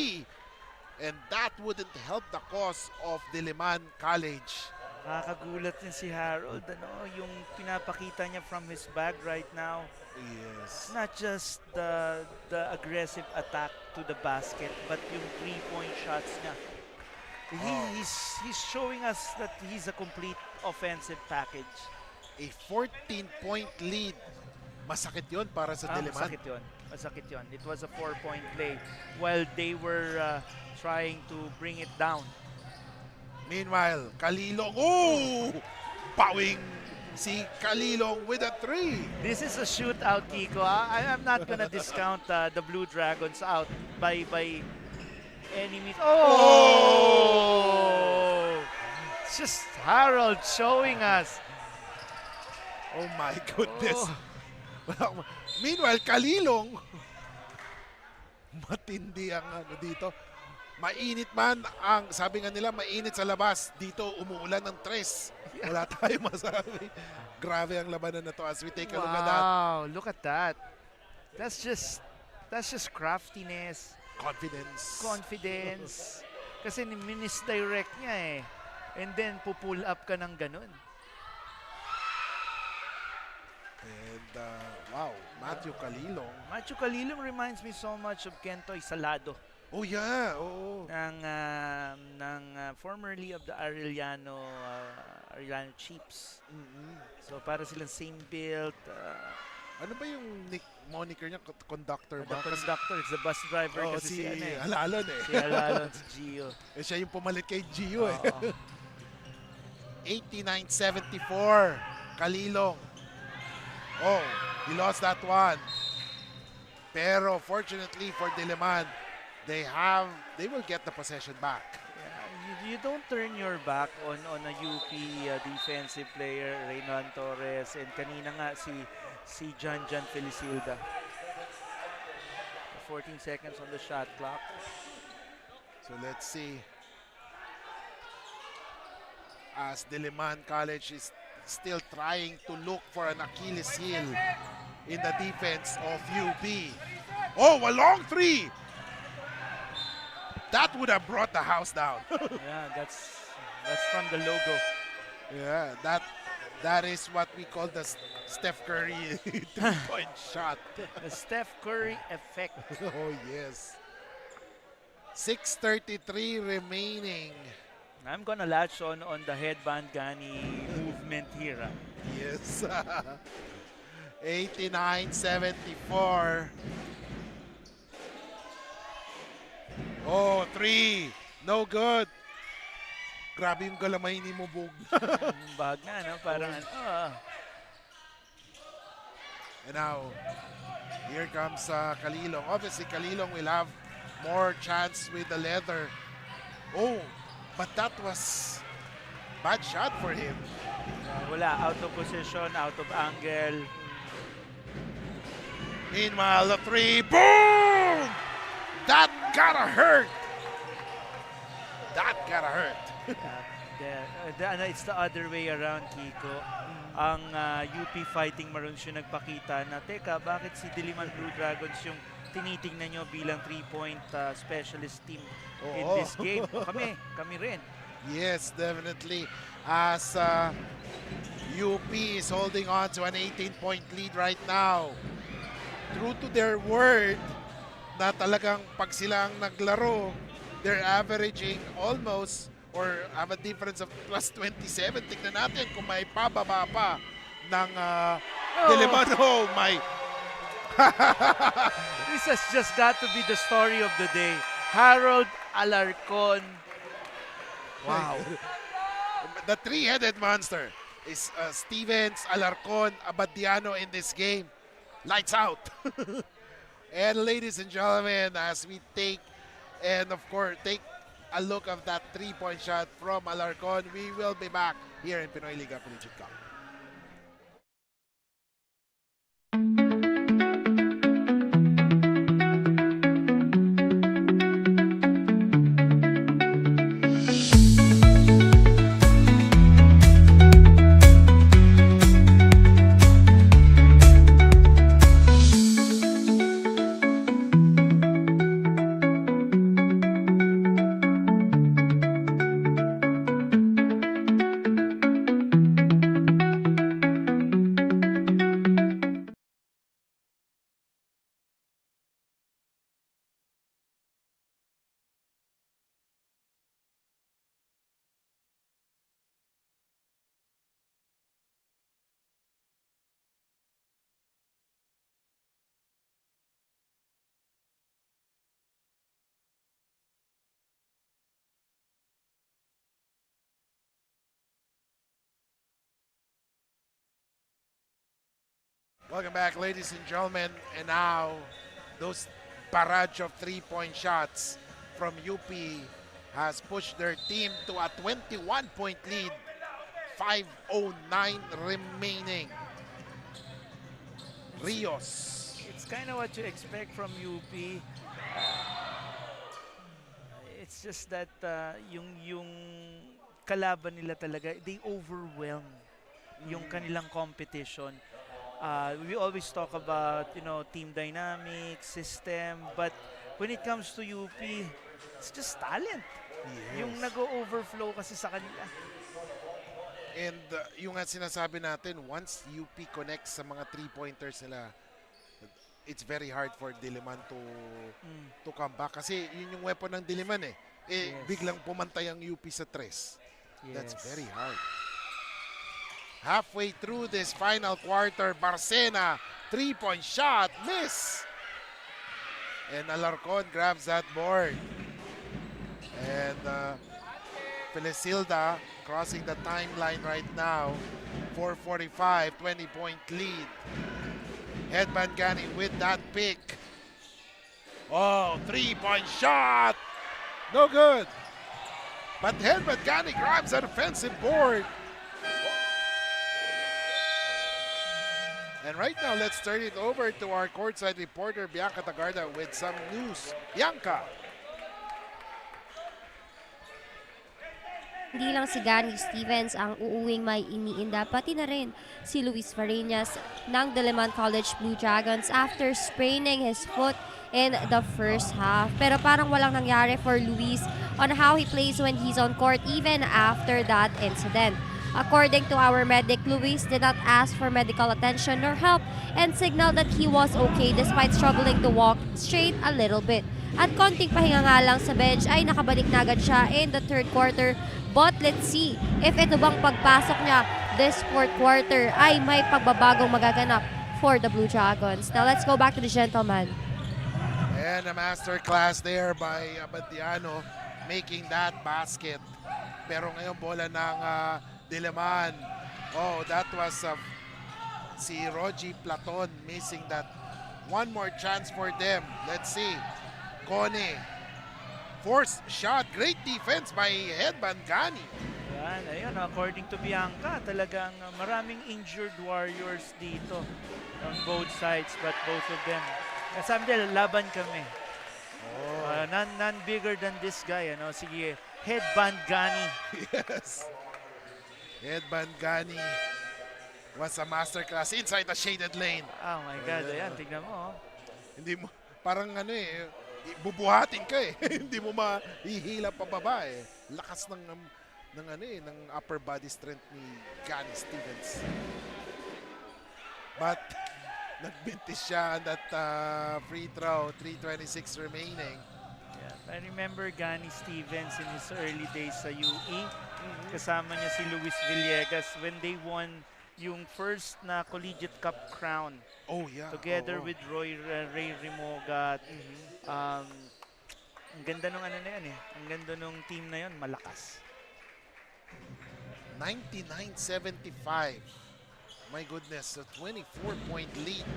[SPEAKER 1] And that wouldn't help the cause of DILIMAN College.
[SPEAKER 2] Nakakagulat din si Harold, ano, yung pinapakita niya from his bag right now.
[SPEAKER 1] Yes.
[SPEAKER 2] Not just the aggressive attack to the basket, but yung 3-point shots niya. He's showing us that he's a complete offensive package.
[SPEAKER 1] A 14-point lead. Masakit yun para sa DILIMAN.
[SPEAKER 2] Masakit yun. Masakit yun. It was a 4-point play while they were trying to bring it down.
[SPEAKER 1] Meanwhile, Kalilong, pawing si Kalilong with a 3.
[SPEAKER 2] This is a shootout, Kiko. I'm not gonna discount the Blue Dragons out by any means. Oh! It's just Harold showing us.
[SPEAKER 1] Oh my goodness. Meanwhile, Kalilong, matindi ang ano dito. Mainit man ang, sabi nga nila, mainit sa labas. Dito, umuulan ng 3. Wala tayong masabi. Grabe ang labanan na to as we take a look at that.
[SPEAKER 2] Wow, look at that. That's just craftiness.
[SPEAKER 1] Confidence.
[SPEAKER 2] Kasi minisdirect niya eh. And then, pupull up ka ng ganun.
[SPEAKER 1] And wow, Matthew Kalilong.
[SPEAKER 2] Matthew Kalilong reminds me so much of Kentoy Salado.
[SPEAKER 1] Oh yeah, oo.
[SPEAKER 2] Ng formerly of the Arellano Chiefs. So para silang same build.
[SPEAKER 1] Ano ba yung moniker niya? Conductor
[SPEAKER 2] The
[SPEAKER 1] ba?
[SPEAKER 2] conductor is the bus driver kasi
[SPEAKER 1] si
[SPEAKER 2] ano eh.
[SPEAKER 1] Alalon eh.
[SPEAKER 2] Si Alalon, si Gio.
[SPEAKER 1] Siya yung pumalit kay Gio eh. 89-74. Kalilong. Oh, he lost that one. Pero fortunately for DILIMAN, they will get the possession back.
[SPEAKER 2] Yeah, you don't turn your back on a UP defensive player, Reynan Torres, and kanina nga si John Felicilda. 14 seconds on the shot clock.
[SPEAKER 1] So let's see. As DILIMAN College is still trying to look for an Achilles heel in the defense of UP. Oh, a long 3! That would have brought the house down.
[SPEAKER 2] Yeah, that's from the logo.
[SPEAKER 1] Yeah, that is what we call the Steph Curry 3-point shot.
[SPEAKER 2] The Steph Curry effect.
[SPEAKER 1] Oh, yes. 6:33 remaining.
[SPEAKER 2] I'm gonna latch on the headband Gani movement here.
[SPEAKER 1] Yes. 89-74. Oh, 3. No good. Grabe yung galamay ni Mubog.
[SPEAKER 2] Bag na, no? Parang
[SPEAKER 1] And now, here comes Kalilong. Obviously, Kalilong will have more chance with the leather. Oh, but that was bad shot for him.
[SPEAKER 2] Wala, out of position, out of angle.
[SPEAKER 1] Meanwhile, the 3. Boom! That gotta hurt. That gotta hurt.
[SPEAKER 2] It's the other way around, Kiko. Ang UP Fighting Maroons yung nagpakita na, teka, bakit si DILIMAN Blue Dragons yung tinitingnan nyo bilang 3-point specialist team in this game? Kami rin.
[SPEAKER 1] Yes, definitely. As UP is holding on to an 18-point lead right now. True to their word na talagang pag sila ang naglaro, they're averaging almost or have a difference of plus 27. Tignan natin kung may pababa pa ng Diliman. Oh my!
[SPEAKER 2] This has just got to be the story of the day. Harold Alarcon. Wow.
[SPEAKER 1] The three-headed monster is Stevens, Alarcon, Abadiano in this game. Lights out. And ladies and gentlemen, as we take and of course take a look of that three-point shot from Alarcon, we will be back here in Pinoyliga Collegiate Cup. Welcome back, ladies and gentlemen. And now, those barrage of three-point shots from UP has pushed their team to a 21-point lead. 5:09 remaining. Rios.
[SPEAKER 2] It's kind of what you expect from UP. It's just that yung kalaban nila talaga, they overwhelm yung kanilang competition. We always talk about, team dynamics, system, but when it comes to UP, it's just talent.
[SPEAKER 1] Yes.
[SPEAKER 2] Yung nag-overflow kasi sa kanila.
[SPEAKER 1] And yung nga sinasabi natin, once UP connects sa mga three-pointers nila, it's very hard for Diliman to come back. Kasi yun yung weapon ng Diliman eh.
[SPEAKER 2] Yes.
[SPEAKER 1] Biglang pumantay ang UP sa tres.
[SPEAKER 2] Yes.
[SPEAKER 1] That's very hard. Halfway through this final quarter, Barcena, three-point shot, miss. And Alarcon grabs that board. And Felicilda crossing the timeline right now. 4:45, 20-point lead. Headband Gani with that pick. Oh, three-point shot. No good. But Headband Gani grabs an offensive board. And right now, let's turn it over to our courtside reporter, Bianca Tagarda, with some news. Bianca.
[SPEAKER 3] Hindi lang si Gani Stevens ang uuwing may iniinda, pati na rin si Luis Farinas ng Diliman College Blue Dragons after spraining his foot in the first half. Pero parang walang nangyari for Luis on how he plays when he's on court even after that incident. According to our medic, Luis did not ask for medical attention nor help and signaled that he was okay despite struggling to walk straight a little bit. At konting pahinga nga lang sa bench ay nakabalik na agad siya in the third quarter. But let's see if ito bang pagpasok niya this fourth quarter ay may pagbabagong magaganap for the Blue Dragons. Now let's go back to the gentleman.
[SPEAKER 1] And a master class there by Abadiano making that basket. Pero ngayon bola ng Diliman. Oh, that was si Rogie Platon missing that. One more chance for them. Let's see. Kone. Forced shot. Great defense by Headband Gani.
[SPEAKER 2] Yan, ayun, according to Bianca, talagang maraming injured warriors dito on both sides, but both of them. Sabi nila, laban kami.
[SPEAKER 1] Oh.
[SPEAKER 2] None bigger than this guy, sige, Headband Gani.
[SPEAKER 1] Yes. Headband Gani was a masterclass inside the shaded lane.
[SPEAKER 2] Oh my God, ayan, tignan mo.
[SPEAKER 1] Hindi mo, parang bubuhatin ka eh. Hindi mo mahihila pababa eh. Lakas ng upper body strength ni Gani Stevens. But nagbintis siya on that free throw, 3:26 remaining.
[SPEAKER 2] Yeah, I remember Gani Stevens in his early days sa UE. Kasama niya si Luis Villegas when they won yung first na Collegiate Cup crown.
[SPEAKER 1] Oh yeah.
[SPEAKER 2] Together with Ray Rimoga. Ang ganda nung ano na yan eh. Ang ganda nung team na yun, malakas.
[SPEAKER 1] 99-75. My goodness, a 24-point lead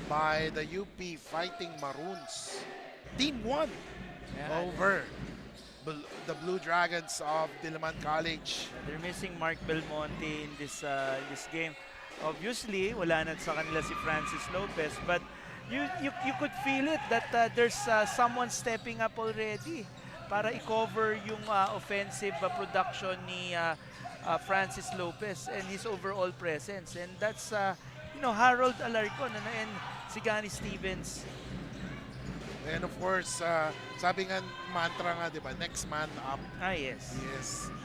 [SPEAKER 1] by the UP Fighting Maroons. Team 1 over the Blue Dragons of DILIMAN College.
[SPEAKER 2] They're missing Mark Belmonte in this game. Obviously, wala na sa kanila si Francis Lopez, but you could feel it that there's someone stepping up already para i-cover yung offensive production ni Francis Lopez and his overall presence. And that's, Harold Alarcon and si Gani Stevens.
[SPEAKER 1] And of course, sabi nga mantra nga, di ba, next man up.
[SPEAKER 2] Yes.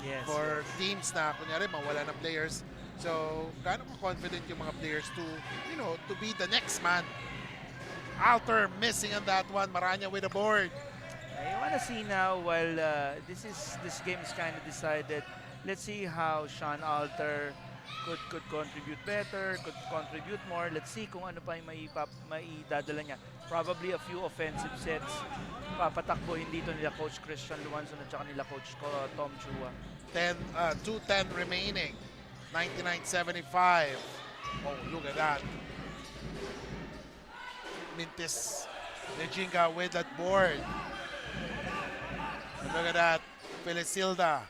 [SPEAKER 2] Yes.
[SPEAKER 1] For teams na, kunyari, mawala ng players. So, gaano ka-confident yung mga players to be the next man. Alter missing on that one. Maranya with the board.
[SPEAKER 2] I want to see now while this game is kind of decided. Let's see how Sean Alter could contribute better, could contribute more. Let's see kung ano pa yung maidadala niya. Probably a few offensive sets. Papatakbohin dito nila Coach Christian Luanzon at saka nila Coach Tom Chua.
[SPEAKER 1] 2:10 remaining. 99-75. Oh, look at that. Mintis Nejinga with that board. And look at that. Felicilda.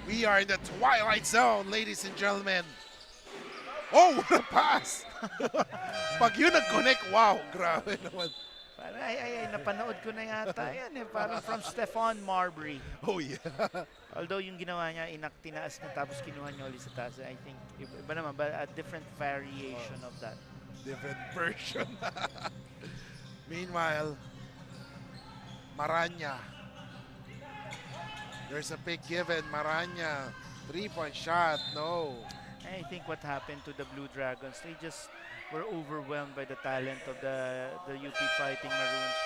[SPEAKER 1] We are in the twilight zone, ladies and gentlemen. Oh, what a pass! Pag yun nag-connect, wow, grabe naman.
[SPEAKER 2] Napanood ko na yata yan eh. Parang from Stefan Marbury.
[SPEAKER 1] Oh, yeah.
[SPEAKER 2] Although yung ginawa niya, tinaas na tapos kinuha niya ulit sa taas. I think, iba naman, but a different variation of that.
[SPEAKER 1] Different version. Meanwhile, Maranya. There's a pick given. Maranya, 3-point shot, no.
[SPEAKER 2] I think what happened to the Blue Dragons, they just were overwhelmed by the talent of the UP Fighting Maroons.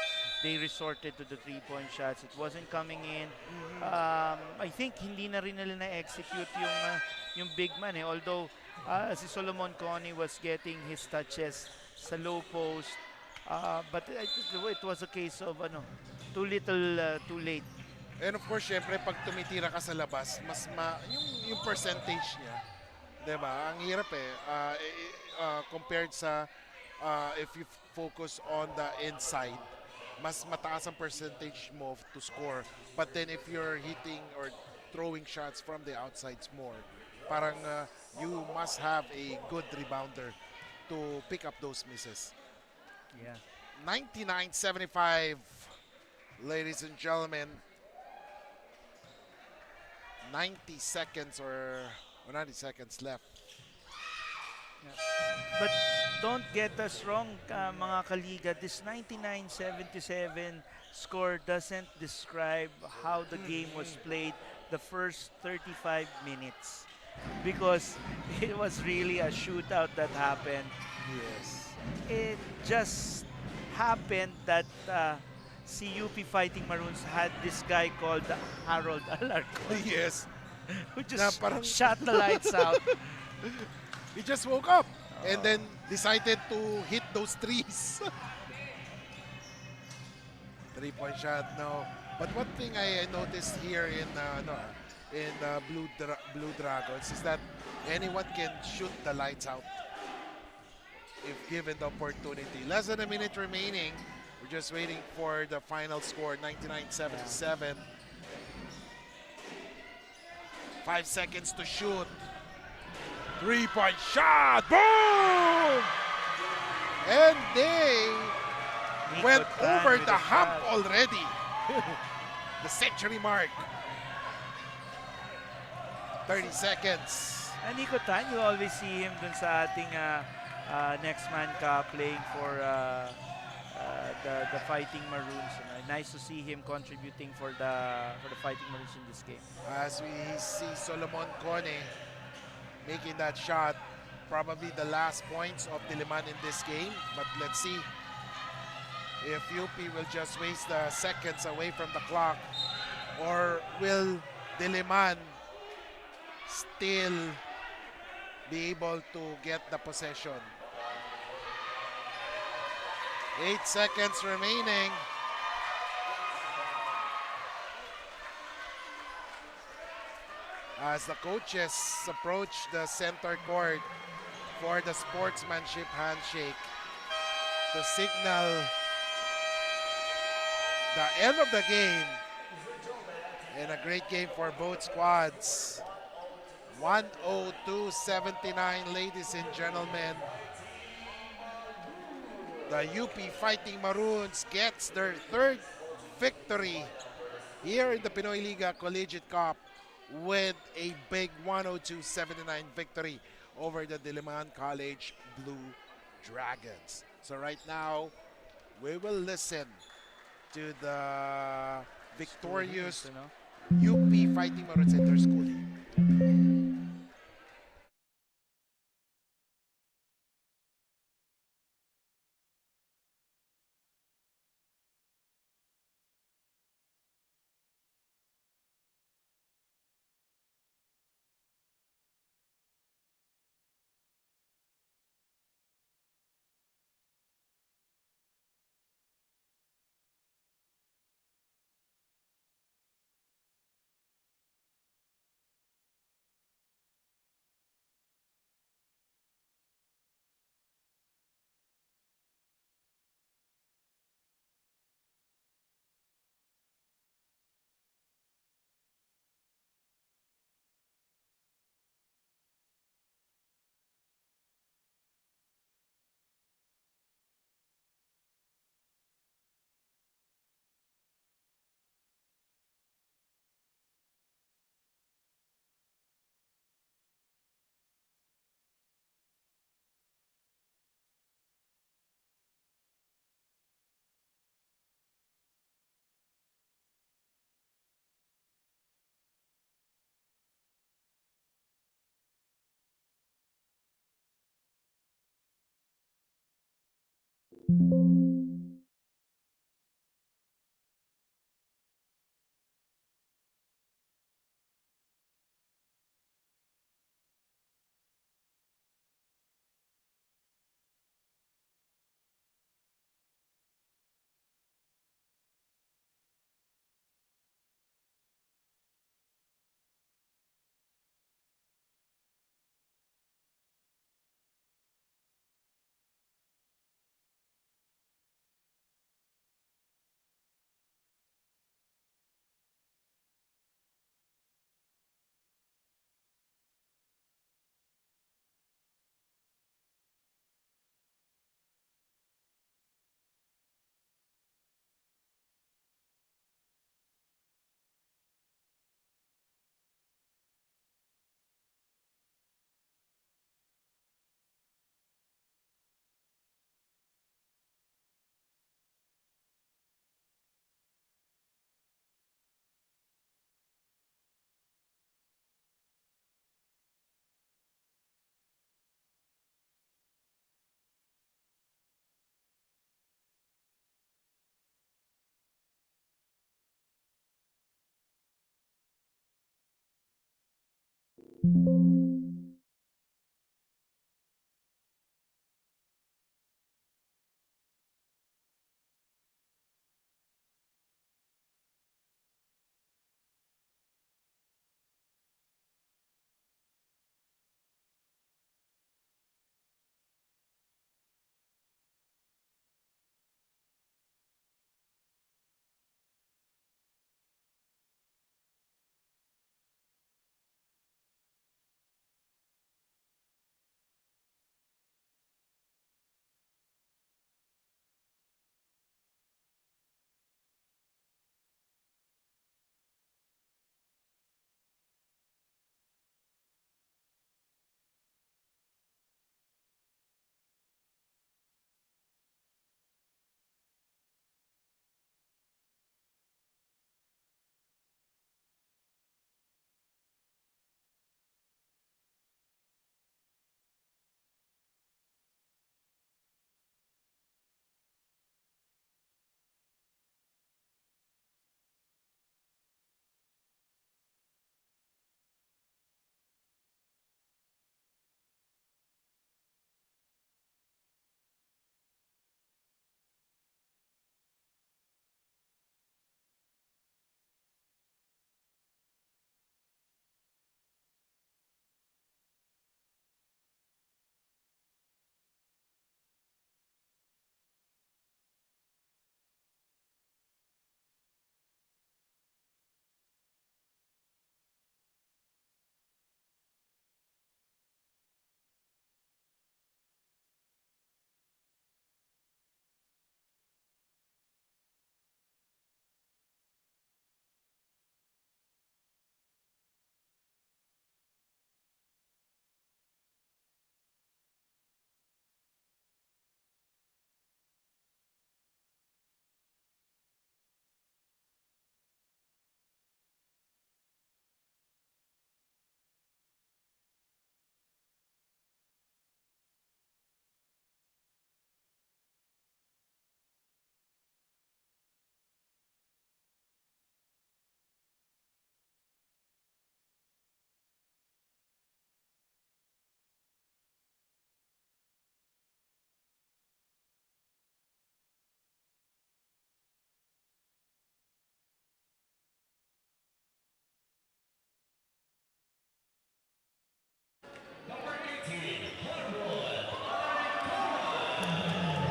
[SPEAKER 2] They resorted to the 3-point shots. It wasn't coming in. I think hindi na rin nila na-execute yung big man eh. Although si Solomon Connie was getting his touches sa low post. But it was a case of too little, too late.
[SPEAKER 1] And of course, syempre, pag tumitira ka sa labas, mas yung percentage niya, diba? Ang hirap eh. Compared sa if you focus on the inside, mas mataas ang percentage mo to score. But then if you're hitting or throwing shots from the outsides more, parang you must have a good rebounder to pick up those misses.
[SPEAKER 2] Yeah.
[SPEAKER 1] 99-75, ladies and gentlemen. 90 seconds or 90 seconds left.
[SPEAKER 2] Yeah. But don't get us wrong, mga kaliga. This 99-77 score doesn't describe how the game was played the first 35 minutes. Because it was really a shootout that happened.
[SPEAKER 1] Yes.
[SPEAKER 2] It just happened that si UP Fighting Maroons had this guy called Harold Alarcon.
[SPEAKER 1] Yes.
[SPEAKER 2] Who just shot the lights out.
[SPEAKER 1] He just woke up and then decided to hit those threes. 3-point shot, no. But one thing I noticed here in Blue Dragons is that anyone can shoot the lights out if given the opportunity. Less than a minute remaining. We're just waiting for the final score, 99-77. 5 seconds to shoot. 3-point shot. Boom! And they went over the hump already. The century mark. 30 seconds.
[SPEAKER 2] And Nico Tan, you always see him dun sa ating Next Man Cup playing for the Fighting Maroons. Nice to see him contributing for the Fighting Maroons in this game.
[SPEAKER 1] As we see Solomon Kone making that shot, probably the last points of Diliman in this game. But let's see if UP will just waste the seconds away from the clock, or will Diliman still be able to get the possession. 8 seconds remaining. As the coaches approach the center court for the sportsmanship handshake to signal the end of the game. And a great game for both squads. 102-79, ladies and gentlemen. The UP Fighting Maroons gets their third victory here in the Pinoyliga Collegiate Cup with a big 102-79 victory over the Diliman College Blue Dragons. So right now, we will listen to the victorious UP Fighting Maroons and their school hymn.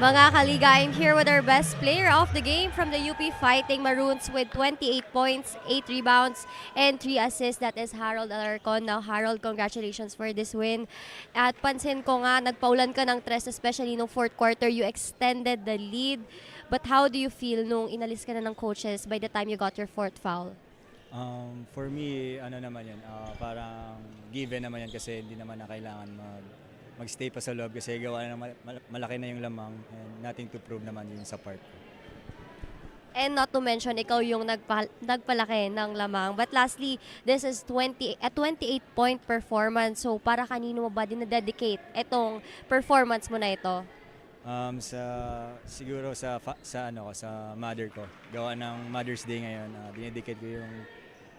[SPEAKER 3] Mga kaliga, I'm here with our best player of the game from the UP Fighting Maroons with 28 points, 8 rebounds, and 3 assists. That is Harold Alarcon. Now, Harold, congratulations for this win. At pansin ko nga, nagpaulan ka ng tres, especially nung fourth quarter. You extended the lead. But how do you feel nung inalis ka na ng coaches by the time you got your fourth foul?
[SPEAKER 13] For me, ano naman yun, parang given naman yan kasi hindi naman na kailangan magstay pa sa loob kasi gawa na malaki na yung lamang and nothing to prove naman yun sa part ko.
[SPEAKER 3] And not to mention, ikaw yung nagpalaki ng lamang. But lastly, this is a 28-point performance. So para kanino mo ba dinededicate itong performance mo na ito?
[SPEAKER 13] Siguro sa mother ko. Gawa ng Mother's Day ngayon, dinedicate ko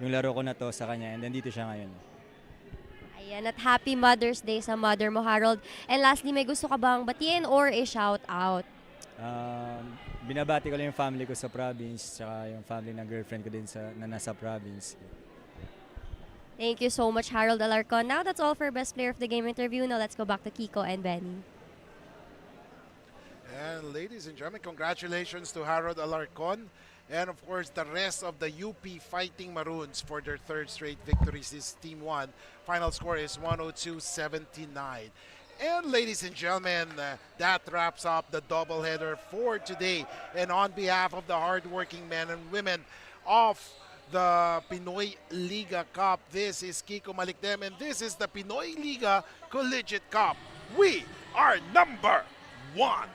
[SPEAKER 13] yung laro ko na to sa kanya and nandito siya ngayon.
[SPEAKER 3] Ayan, at happy Mother's Day sa mother mo, Harold. And lastly, may gusto ka bang batiin or i-shout out?
[SPEAKER 13] Binabati ko lang yung family ko sa province tsaka yung family ng girlfriend ko din na nasa province.
[SPEAKER 3] Thank you so much, Harold Alarcon. Now, that's all for Best Player of the Game interview. Now, let's go back to Kiko and Benny.
[SPEAKER 1] And ladies and gentlemen, congratulations to Harold Alarcon and of course the rest of the UP Fighting Maroons for their third straight victories. This team won. Final score is 102-79. And ladies and gentlemen, that wraps up the doubleheader for today. And on behalf of the hardworking men and women of the Pinoyliga Cup, this is Kiko Malikdem and this is the Pinoyliga Collegiate Cup. We are number 1.